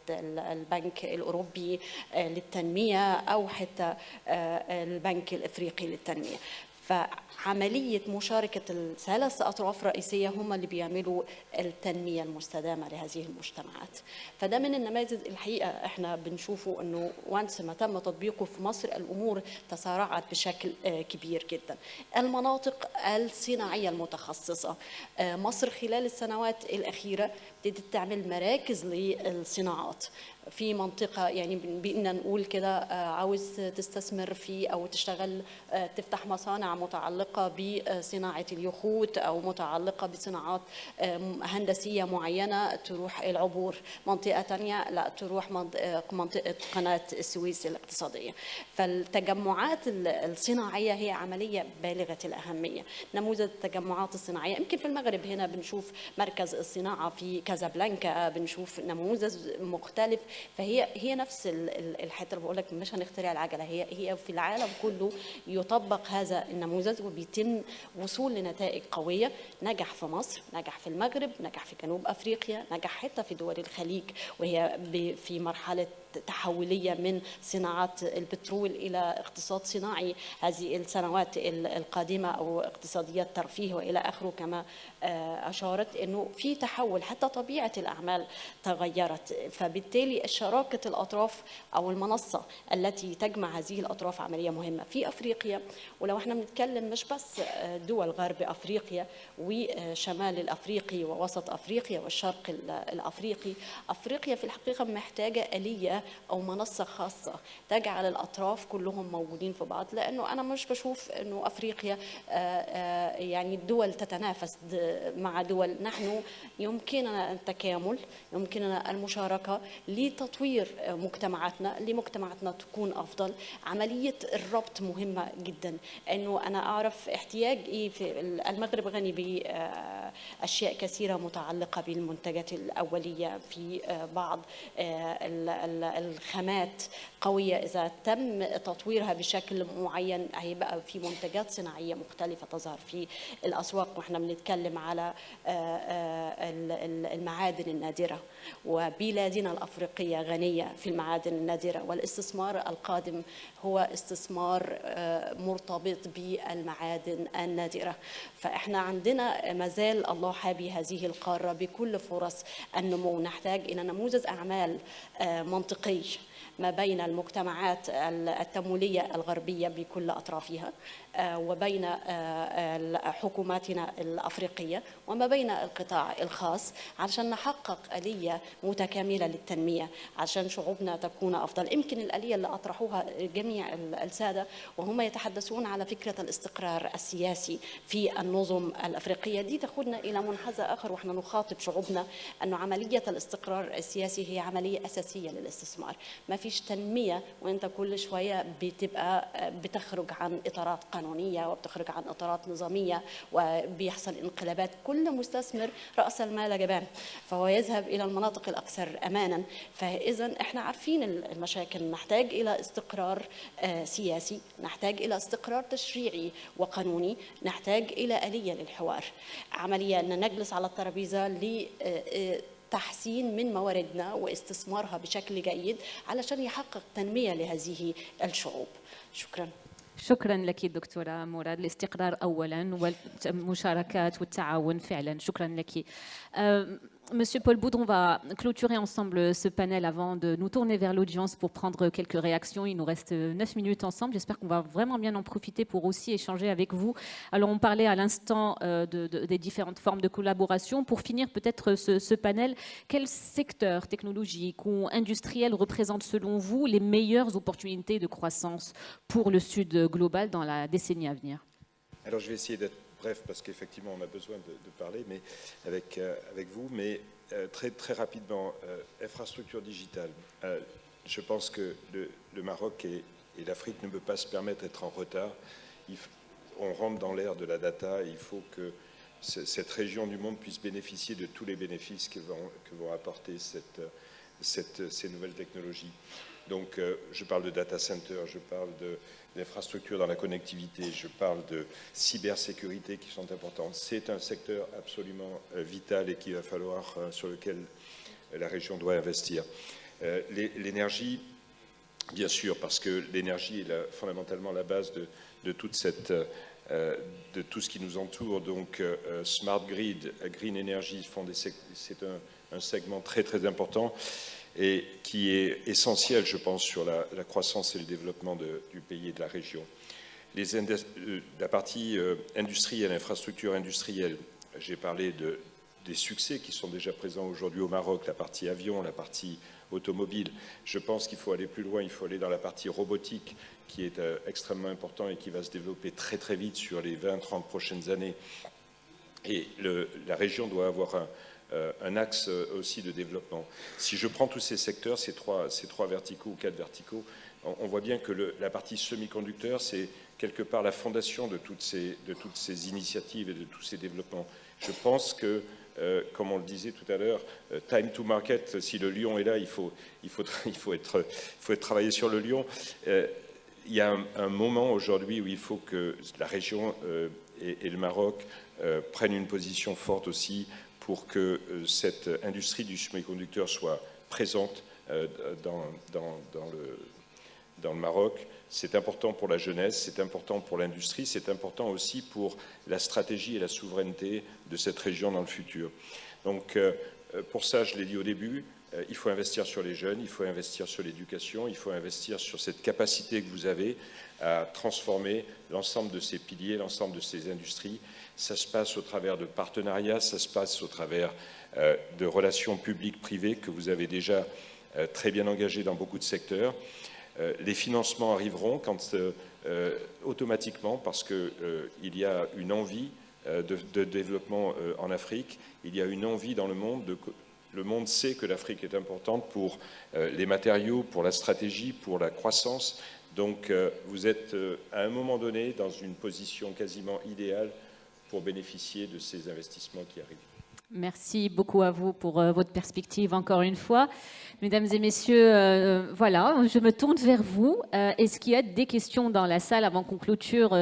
البنك الأوروبي للتنمية أو حتى البنك الإفريقي للتنمية. فعملية مشاركة الثلاث أطراف رئيسية هم اللي بيعملوا التنمية المستدامة لهذه المجتمعات. فده من النماذج الحقيقة احنا بنشوفه انه وانس ما تم تطبيقه في مصر الأمور تسارعت بشكل كبير جدا. المناطق الصناعية المتخصصة، مصر خلال السنوات الأخيرة ابتدت تعمل مراكز للصناعات في منطقة، يعني بقينا نقول كده عاوز تستثمر في أو تشتغل تفتح مصانع متعلقة بصناعة اليخوت أو متعلقة بصناعات هندسية معينة تروح العبور، منطقة تانية لا تروح منطقة قناة السويس الاقتصادية. فالتجمعات الصناعية هي عملية بالغة الأهمية. نموذج التجمعات الصناعية يمكن في المغرب هنا بنشوف مركز الصناعة في كازابلانكا، بنشوف نموذج مختلف فهي نفس الحته اللي بقول لك مش هنخترع العجله، هي في العالم كله يطبق هذا النموذج وبيتم وصول لنتائج قويه. نجح في مصر، نجح في المغرب، نجح في جنوب افريقيا، نجح حتى في دول الخليج وهي في مرحله تحوليه من صناعات البترول الى اقتصاد صناعي هذه السنوات القادمه، او اقتصاديات ترفيه والى اخره. كما اشارت انه في تحول، حتى طبيعه الاعمال تغيرت، فبالتالي شراكه الاطراف او المنصه التي تجمع هذه الاطراف عمليه مهمه في افريقيا. ولو احنا بنتكلم مش بس دول غرب افريقيا وشمال الافريقي ووسط افريقيا والشرق الافريقي، افريقيا في الحقيقه محتاجه اليه او منصه خاصه تجعل الاطراف كلهم موجودين في بعض، لانه انا مش بشوف انه افريقيا يعني الدول تتنافس مع دول. نحن يمكننا التكامل، يمكننا المشاركه لتطوير مجتمعاتنا، لمجتمعاتنا تكون افضل. عمليه الربط مهمه جدا، انه انا اعرف احتياج ايه. في المغرب غني باشياء كثيره متعلقه بالمنتجات الاوليه، في بعض الخامات قويه اذا تم تطويرها بشكل معين هيبقى في منتجات صناعيه مختلفه تظهر في الاسواق. واحنا بنتكلم على المعادن النادره، وبلادنا الافريقيه غنيه في المعادن النادره، والاستثمار القادم هو استثمار مرتبط بالمعادن النادره. فاحنا عندنا مازال الله حابي هذه القاره بكل فرص النمو. نحتاج الى نموذج اعمال منطقي ما بين المجتمعات التمويلية الغربية بكل أطرافها، وبين حكوماتنا الأفريقية، وما بين القطاع الخاص، عشان نحقق آلية متكاملة للتنمية، عشان شعوبنا تكون أفضل. يمكن الآلية اللي أطرحوها جميع السادة وهم يتحدثون على فكرة الاستقرار السياسي في النظم الأفريقية، دي تاخدنا إلى منحنى آخر، وإحنا نخاطب شعوبنا أنه عملية الاستقرار السياسي هي عملية أساسية للاستثمار. ما فيش تنمية وانت كل شوية بتبقى بتخرج عن إطارات قانونية وبتخرج عن إطارات نظامية وبيحصل انقلابات. كل مستثمر رأس المال جبان، فهو يذهب إلى المناطق الأكثر أمانا. فإذا احنا عارفين المشاكل، نحتاج إلى استقرار سياسي، نحتاج إلى استقرار تشريعي وقانوني، نحتاج إلى آلية للحوار، عملية أن نجلس على الترابيزة تحسين من مواردنا واستثمارها بشكل جيد علشان يحقق تنمية لهذه الشعوب. شكرا. شكرا لك دكتورة مراد. الاستقرار أولا والمشاركات والتعاون فعلا. شكرا لك. Monsieur Paul Boudre, on va clôturer ensemble ce panel avant de nous tourner vers l'audience pour prendre quelques réactions. Il nous reste 9 minutes ensemble. J'espère qu'on va vraiment bien en profiter pour aussi échanger avec vous. Alors, on parlait à l'instant des différentes formes de collaboration. Pour finir peut-être ce panel, quel secteur technologique ou industriel représente selon vous les meilleures opportunités de croissance pour le Sud global dans la décennie à venir? Alors, je vais essayer d'être bref, parce qu'effectivement, on a besoin de parler mais avec vous, mais très, très rapidement, infrastructure digitale. Je pense que le Maroc et l'Afrique ne peuvent pas se permettre d'être en retard. On rentre dans l'ère de la data, il faut que cette région du monde puisse bénéficier de tous les bénéfices que vont apporter ces nouvelles technologies. Donc, je parle de data center, je parle d'infrastructures dans la connectivité, je parle de cybersécurité qui sont importantes. C'est un secteur absolument vital et sur lequel la région doit investir. L'énergie, bien sûr, parce que l'énergie est fondamentalement la base de tout ce qui nous entoure. Donc, smart grid, green energy, c'est un segment très très important et qui est essentiel, je pense, sur la croissance et le développement du pays et de la région. La partie industrielle, infrastructure industrielle, j'ai parlé des succès qui sont déjà présents aujourd'hui au Maroc, la partie avion, la partie automobile. Je pense qu'il faut aller plus loin, il faut aller dans la partie robotique qui est extrêmement important et qui va se développer très très vite sur les 20-30 prochaines années. Et la région doit avoir un axe aussi de développement. Si je prends tous ces secteurs, ces trois verticaux ou 4 verticaux, on voit bien que la partie semi-conducteur, c'est quelque part la fondation de toutes ces initiatives et de tous ces développements. Je pense que comme on le disait tout à l'heure, time to market, si le lion est là, il faut travailler sur le lion. Il y a un moment aujourd'hui où il faut que la région et le Maroc prennent une position forte aussi pour que cette industrie du semi-conducteur soit présente dans le Maroc. C'est important pour la jeunesse, c'est important pour l'industrie, c'est important aussi pour la stratégie et la souveraineté de cette région dans le futur. Donc pour ça, je l'ai dit au début, il faut investir sur les jeunes, il faut investir sur l'éducation, il faut investir sur cette capacité que vous avez à transformer l'ensemble de ces piliers, l'ensemble de ces industries. Ça se passe au travers de partenariats, ça se passe au travers de relations publiques-privées que vous avez déjà très bien engagées dans beaucoup de secteurs. Les financements arriveront automatiquement parce qu'il y a une envie de développement en Afrique, il y a une envie dans le monde le monde sait que l'Afrique est importante pour les matériaux, pour la stratégie, pour la croissance. Donc vous êtes à un moment donné dans une position quasiment idéale pour bénéficier de ces investissements qui arrivent. Merci beaucoup à vous pour votre perspective encore une fois. Mesdames et messieurs, voilà, je me tourne vers vous. Est-ce qu'il y a des questions dans la salle avant qu'on clôture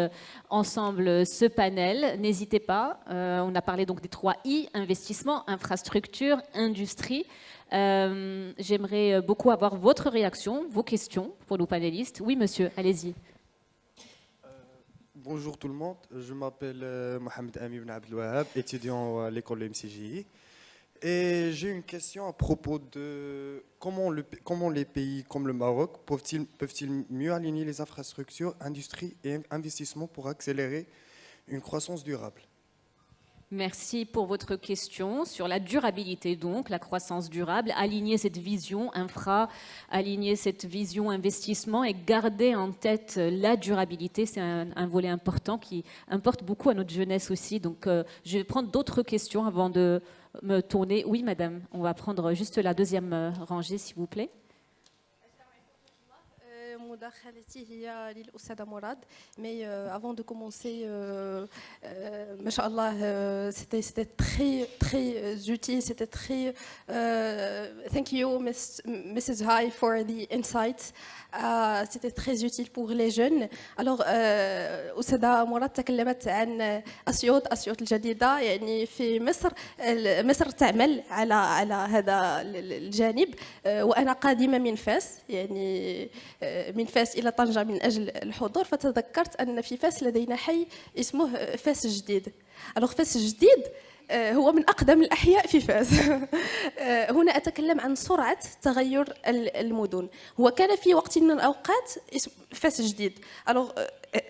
ensemble ce panel? N'hésitez pas. On a parlé donc des 3 I, investissement, infrastructure, industrie. J'aimerais beaucoup avoir votre réaction, vos questions pour nos panélistes. Oui, monsieur, allez-y. Bonjour tout le monde, je m'appelle Mohamed Ami Ben Abdelwahab, étudiant à l'école de MCJI. Et j'ai une question à propos de comment les pays comme le Maroc peuvent-ils mieux aligner les infrastructures, industries et investissements pour accélérer une croissance durable. Merci pour votre question sur la durabilité, donc la croissance durable, aligner cette vision infra, aligner cette vision investissement et garder en tête la durabilité, c'est un volet important qui importe beaucoup à notre jeunesse aussi. Donc je vais prendre d'autres questions avant de me tourner. Oui, madame, on va prendre juste la deuxième rangée, s'il vous plaît. مداخلتي هي للأستاذة مراد mais avant de commencer machallah c'était très utile, c'était très thank you Mrs. High for the insights. C'était très utile pour les jeunes. Alors أستاذة مراد تكلمت عن أسيوط الجديدة يعني في مصر تعمل على هذا الجانب وأنا قادمة من فاس يعني من فاس إلى طنجة من أجل الحضور فتذكرت أن في فاس لدينا حي اسمه فاس الجديد. فاس الجديد هو من أقدم الأحياء في فاس. هنا أتكلم عن سرعة تغير المدن. هو كان في وقت من الأوقات اسم فاس جديد.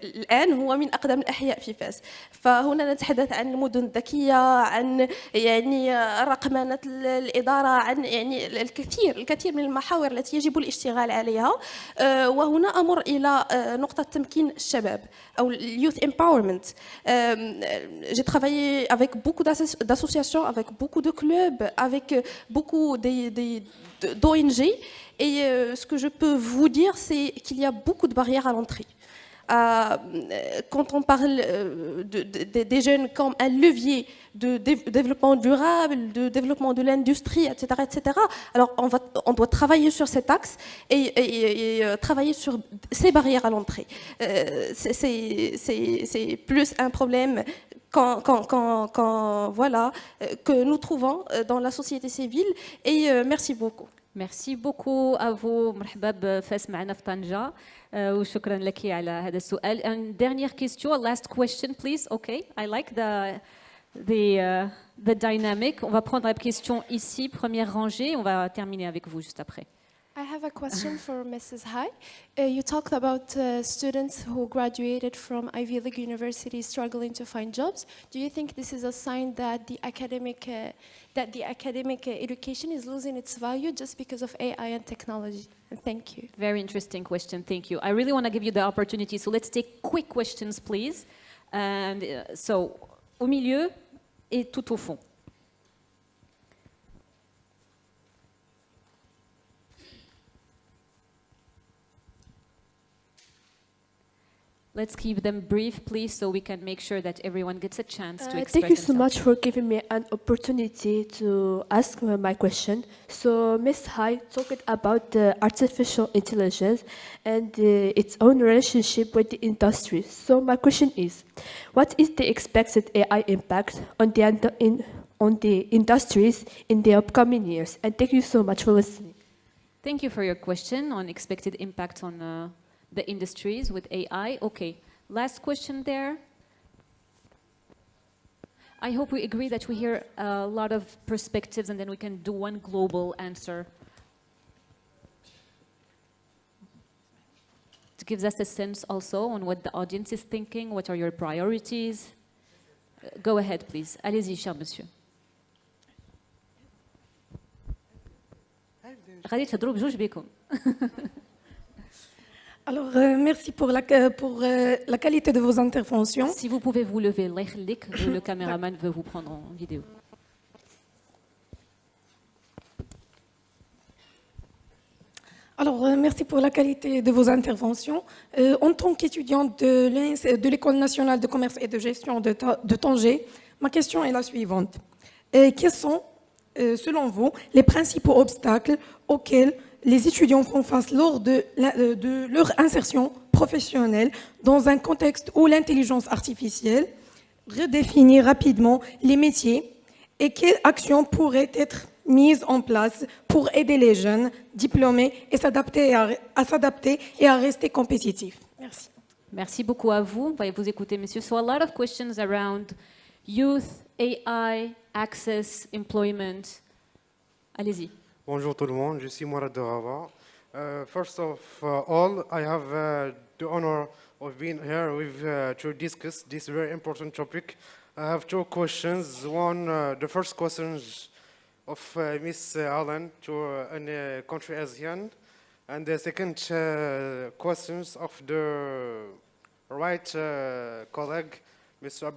الآن هو من أقدم الأحياء في فاس. فهنا نتحدث عن مدن ذكية، عن يعني رقمنة الإدارة، عن يعني الكثير من المحاور التي يجب الاشتغال عليها. وهنا أمر إلى نقطة تمكين الشباب أو youth empowerment. J'ai travaillé avec beaucoup d'associations, avec beaucoup de clubs, avec beaucoup d'ONG. Et ce que je peux vous dire, c'est qu'il y a beaucoup de barrières à l'entrée. Quand on parle des jeunes comme un levier de développement durable, de développement de l'industrie, etc., etc., alors on doit travailler sur cet axe et travailler sur ces barrières à l'entrée. C'est plus un problème voilà, que nous trouvons dans la société civile. Et merci beaucoup. Merci beaucoup à vous, مرحبا بفاس معنا في طنجة وشكرا لك على هذا السؤال. Une dernière question, a last question please. Okay, I like the dynamic. On va prendre la question ici, première rangée. On va terminer avec vous juste après. I have a question for Mrs. Hai. You talked about students who graduated from Ivy League universities struggling to find jobs. Do you think this is a sign that the academic education is losing its value just because of AI and technology? And thank you. Very interesting question. Thank you. I really want to give you the opportunity. So let's take quick questions, please. And so, au milieu et tout au fond. Let's keep them brief, please, so we can make sure that everyone gets a chance to express Thank you so themselves. much for giving me an opportunity to ask my question. So, Ms. Hai talked about the artificial intelligence and its own relationship with the industry. So, my question is, what is the expected AI impact on the industries in the upcoming years? And thank you so much for listening. Thank you for your question on expected impact on the industries with AI. Okay, last question there. I hope we agree that we hear a lot of perspectives and then we can do one global answer. It gives us a sense also on what the audience is thinking, what are your priorities. Go ahead, please. Allez-y, cher monsieur. غادي تهضروا بجوج بكم. Alors, merci pour la qualité de vos interventions. Si vous pouvez vous lever, Allah يخليك, le caméraman veut vous prendre en vidéo. Alors, merci pour la qualité de vos interventions. En tant qu'étudiante de l'École nationale de commerce et de gestion de Tanger, ma question est la suivante. Quels sont, selon vous, les principaux obstacles auxquels les étudiants font face lors de leur insertion professionnelle dans un contexte où l'intelligence artificielle redéfinit rapidement les métiers et quelles actions pourraient être mises en place pour aider les jeunes diplômés et à s'adapter et à rester compétitifs. Merci. Merci beaucoup à vous. On va vous écouter, messieurs. So a lot of questions around youth, AI, access, employment. Allez-y. Bonjour tout le monde, je suis Mourad de Rabat. First of all, I have the honor of being here with to discuss this very important topic. I have two questions. One, the first question of Miss Allen to a country ASEAN, and the second questions of the right colleague, Mr.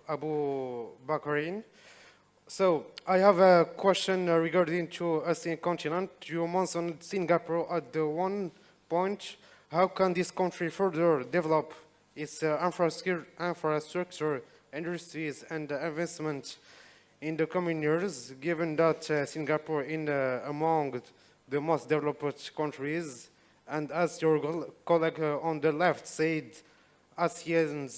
Abu Bakarin. So I have a question regarding to ASEAN continent. You mentioned Singapore at the one point. How can this country further develop its infrastructure, industries, and investment in the coming years, given that Singapore is among the most developed countries, and as your colleague on the left said, ASEAN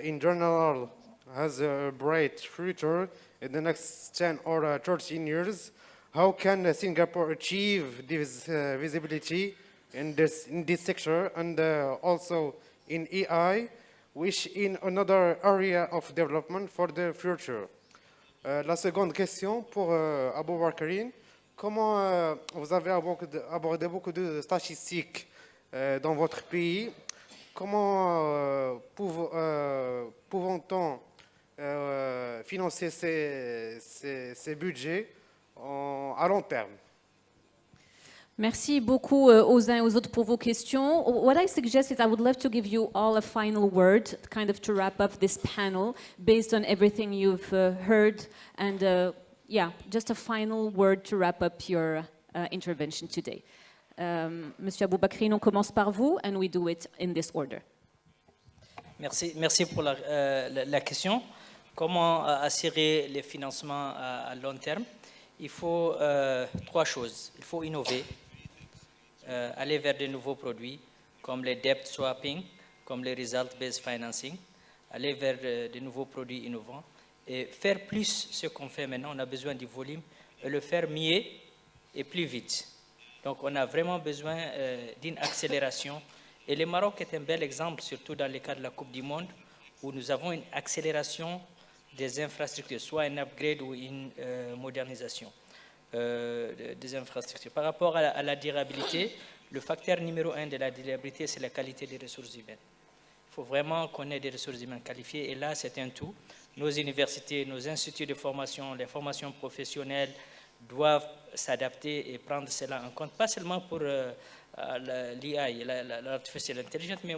in general has a bright future in the next 10 or 13 years. How can Singapore achieve this visibility in this sector and also in AI, which in another area of development for the future? La seconde question pour Abu Bakarin. Comment vous avez abordé beaucoup de statistiques dans votre pays? Comment pouvons-on financer ces budgets à long terme? Merci beaucoup aux uns et aux autres pour vos questions. What I suggest is I would love to give you all a final word, kind of to wrap up this panel, based on everything you've heard, and yeah, just a final word to wrap up your intervention today. Monsieur Aboubakri, on commence par vous, and we do it in this order. Merci pour la question. Comment assurer les financements à long terme? Il faut trois choses. Il faut innover, aller vers de nouveaux produits comme les debt swapping, comme les result-based financing, aller vers de nouveaux produits innovants et faire plus ce qu'on fait maintenant. On a besoin du volume et le faire mieux et plus vite. Donc on a vraiment besoin d'une accélération. Et le Maroc est un bel exemple, surtout dans le cas de la Coupe du Monde, où nous avons une accélération des infrastructures, soit un upgrade ou une modernisation des infrastructures. Par rapport à la durabilité, le facteur numéro 1 de la durabilité, c'est la qualité des ressources humaines. Il faut vraiment qu'on ait des ressources humaines qualifiées, et là, c'est un tout. Nos universités, nos instituts de formation, les formations professionnelles doivent s'adapter et prendre cela en compte, pas seulement pour l'IA, l'artificial intelligence, mais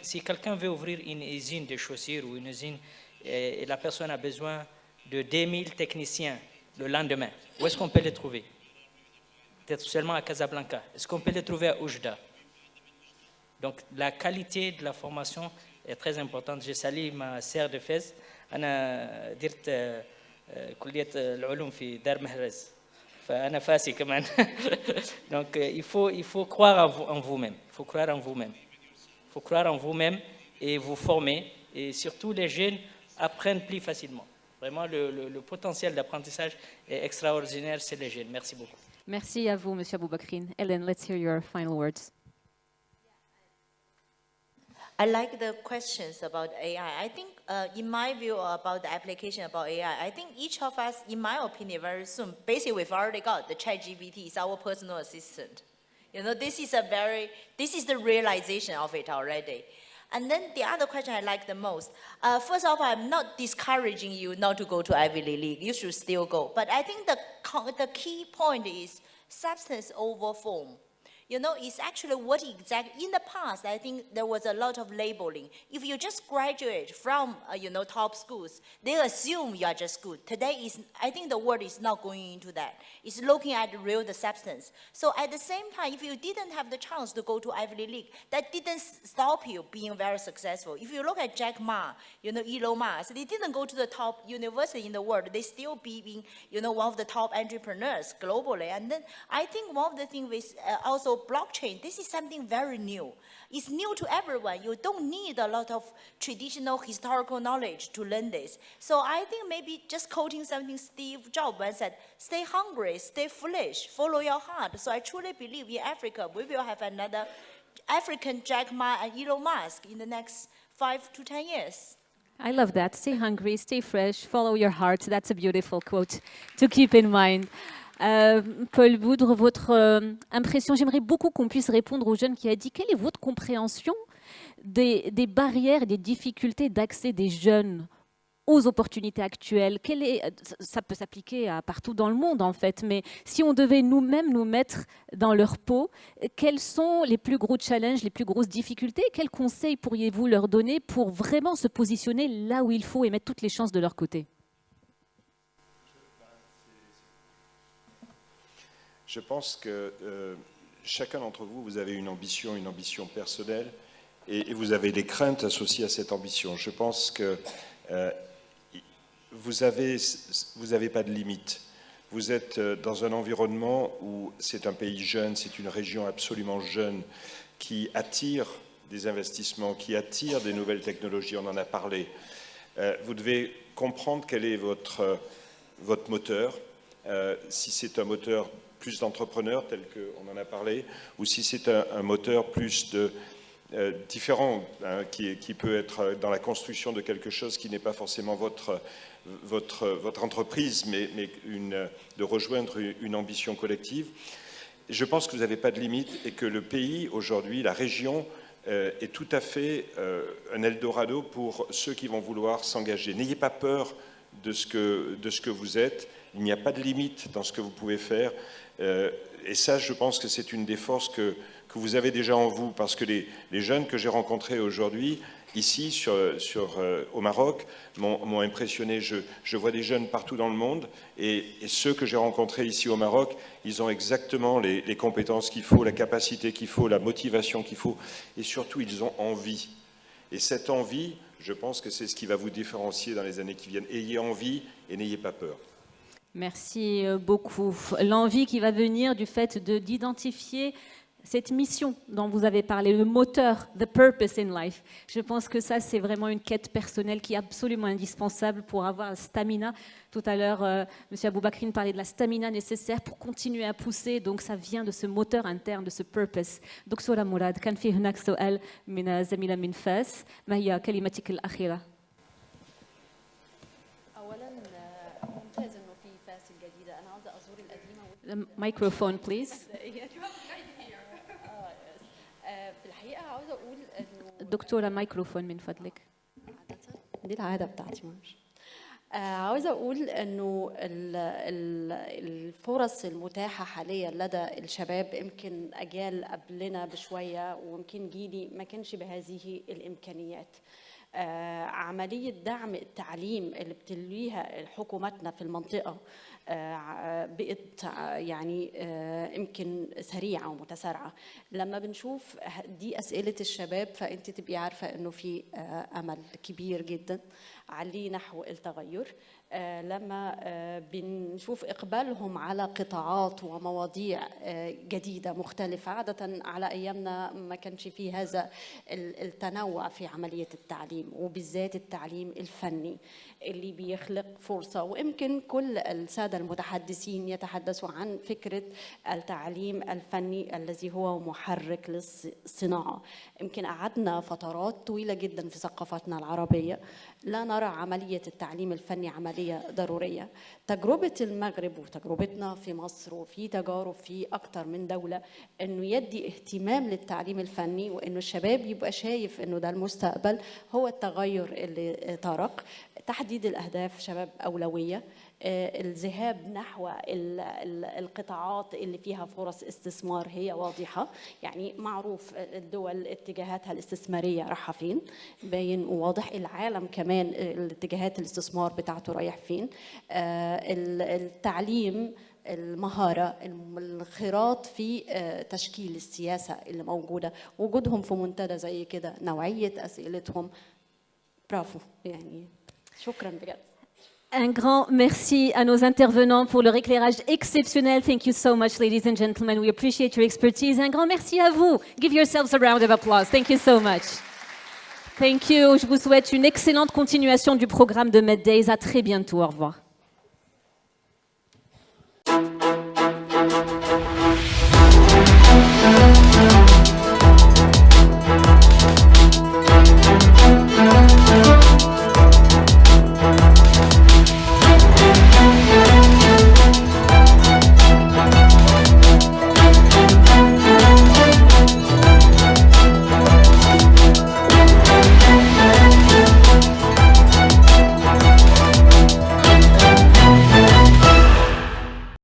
si quelqu'un veut ouvrir une usine de chaussures ou une usine et la personne a besoin de 2000 techniciens le lendemain, où est-ce qu'on peut les trouver? Peut-être seulement à Casablanca. Est-ce qu'on peut les trouver à Oujda? Donc la qualité de la formation est très importante. Je salue ma sœur de Fès. أنا درت كلية العلوم في دار مهرز. فأنا فاسي كمان. Donc il faut croire en vous-même. Il faut croire en vous-même. Il faut croire en vous-même et vous former. Et surtout les jeunes apprennent plus facilement. Vraiment le potentiel d'apprentissage est extraordinaire, c'est les jeunes. Merci beaucoup. Merci à vous, Monsieur Aboubakrine. Hélène, let's hear your final words. I like the questions about AI. I think, in my view about the application about AI, I think each of us, in my opinion, very soon, basically we've already got the ChatGPT is our personal assistant. You know, this is the realization of it already. And then the other question I like the most, first of all, I'm not discouraging you not to go to Ivy League. You should still go. But I think the key point is substance over form. You know, it's actually what exactly, in the past, I think there was a lot of labeling. If you just graduate from, top schools, they assume you are just good. Today, I think the world is not going into that. It's looking at the substance. So at the same time, if you didn't have the chance to go to Ivy League, that didn't stop you being very successful. If you look at Jack Ma, Elon Musk, they didn't go to the top university in the world. They still being, one of the top entrepreneurs globally. And then I think one of the things with also blockchain, this is something very new. It's new to everyone. You don't need a lot of traditional historical knowledge to learn this. So I think maybe just quoting something Steve Jobs once said, stay hungry, stay foolish, follow your heart. So I truly believe in Africa, we will have another African Jack Ma and Elon Musk in the next 5 to 10 years. I love that. Stay hungry, stay fresh, follow your heart. That's a beautiful quote to keep in mind. Paul Boudre, votre impression, j'aimerais beaucoup qu'on puisse répondre aux jeunes qui a dit, quelle est votre compréhension des barrières et des difficultés d'accès des jeunes aux opportunités actuelles? Ça peut s'appliquer à partout dans le monde en fait, mais si on devait nous-mêmes nous mettre dans leur peau, quels sont les plus gros challenges, les plus grosses difficultés? Quels conseils pourriez-vous leur donner pour vraiment se positionner là où il faut et mettre toutes les chances de leur côté? Je pense que chacun d'entre vous, vous avez une ambition personnelle, et vous avez des craintes associées à cette ambition. Je pense que vous avez pas de limite. Vous êtes dans un environnement où c'est un pays jeune, c'est une région absolument jeune qui attire des investissements, qui attire des nouvelles technologies, on en a parlé. Vous devez comprendre quel est votre moteur, si c'est un moteur plus d'entrepreneurs, tel qu'on en a parlé, ou si c'est un moteur plus différent, hein, qui peut être dans la construction de quelque chose qui n'est pas forcément votre entreprise, mais de rejoindre une ambition collective. Je pense que vous n'avez pas de limite et que le pays, aujourd'hui, la région, est tout à fait un Eldorado pour ceux qui vont vouloir s'engager. N'ayez pas peur de ce que vous êtes. Il n'y a pas de limite dans ce que vous pouvez faire. Et ça, je pense que c'est une des forces que vous avez déjà en vous, parce que les jeunes que j'ai rencontrés aujourd'hui, ici, au Maroc, m'ont impressionné. Je vois des jeunes partout dans le monde, et ceux que j'ai rencontrés ici au Maroc, ils ont exactement les compétences qu'il faut, la capacité qu'il faut, la motivation qu'il faut, et surtout, ils ont envie. Et cette envie, je pense que c'est ce qui va vous différencier dans les années qui viennent. Ayez envie et n'ayez pas peur. Merci beaucoup. L'envie qui va venir du fait d'identifier cette mission dont vous avez parlé, le moteur, the purpose in life. Je pense que ça, c'est vraiment une quête personnelle qui est absolument indispensable pour avoir la stamina. Tout à l'heure, M. Aboubakrine parlait de la stamina nécessaire pour continuer à pousser. Donc, ça vient de ce moteur interne, de ce purpose. دكتورة مراد، كان في هناك سؤال من زميلة من فاس. ما هي كلمتك الأخيرة؟ أولاً ممتاز إنه في فاس الجديدة. أنا عاوزة أزور القديمة. Microphone, please. في الحقيقة عاوزة أقول إنه دكتورة مايكروفون من فضلك. دي العادة بتاعتي ماشي. عاوزة أقول إنه الفرص المتاحة حاليا لدى الشباب، يمكن أجيال قبلنا بشوية ويمكن جيلي ما كانش بهذه الإمكانيات. عملية دعم التعليم اللي بتلويها حكوماتنا في المنطقة بقت يعني يمكن سريعة ومتسارعة. لما بنشوف دي أسئلة الشباب فأنت تبقي عارفة إنه في أمل كبير جدا عليه نحو التغير. لما بنشوف إقبالهم على قطاعات ومواضيع جديدة مختلفة، عادة على أيامنا ما كانش فيه هذا التنوع في عملية التعليم، وبالذات التعليم الفني اللي بيخلق فرصة. ويمكن كل السادة المتحدثين يتحدثوا عن فكرة التعليم الفني الذي هو محرك للصناعة. يمكن قعدنا فترات طويلة جدا في ثقافتنا العربية لا نرى عملية التعليم الفني عملية ضرورية. تجربة المغرب وتجربتنا في مصر وفي تجارب في أكتر من دولة إنه يدي اهتمام للتعليم الفني، وإنه الشباب يبقى شايف إنه ده المستقبل، هو التغير اللي طرق. تحديد الأهداف شباب أولوية، الذهاب نحو القطاعات اللي فيها فرص استثمار هي واضحة. يعني معروف الدول اتجاهاتها الاستثمارية رايحة فين، باين وواضح. العالم كمان الاتجاهات الاستثمار بتاعته رايح فين. التعليم، المهارة، الانخراط في تشكيل السياسة اللي موجودة، وجودهم في منتدى زي كده، نوعية أسئلتهم، برافو يعني. شكرا بجد. Un grand merci à nos intervenants pour leur éclairage exceptionnel. Thank you so much, ladies and gentlemen. We appreciate your expertise. Un grand merci à vous. Give yourselves a round of applause. Thank you so much. Thank you. Je vous souhaite une excellente continuation du programme de Med Days. À très bientôt. Au revoir.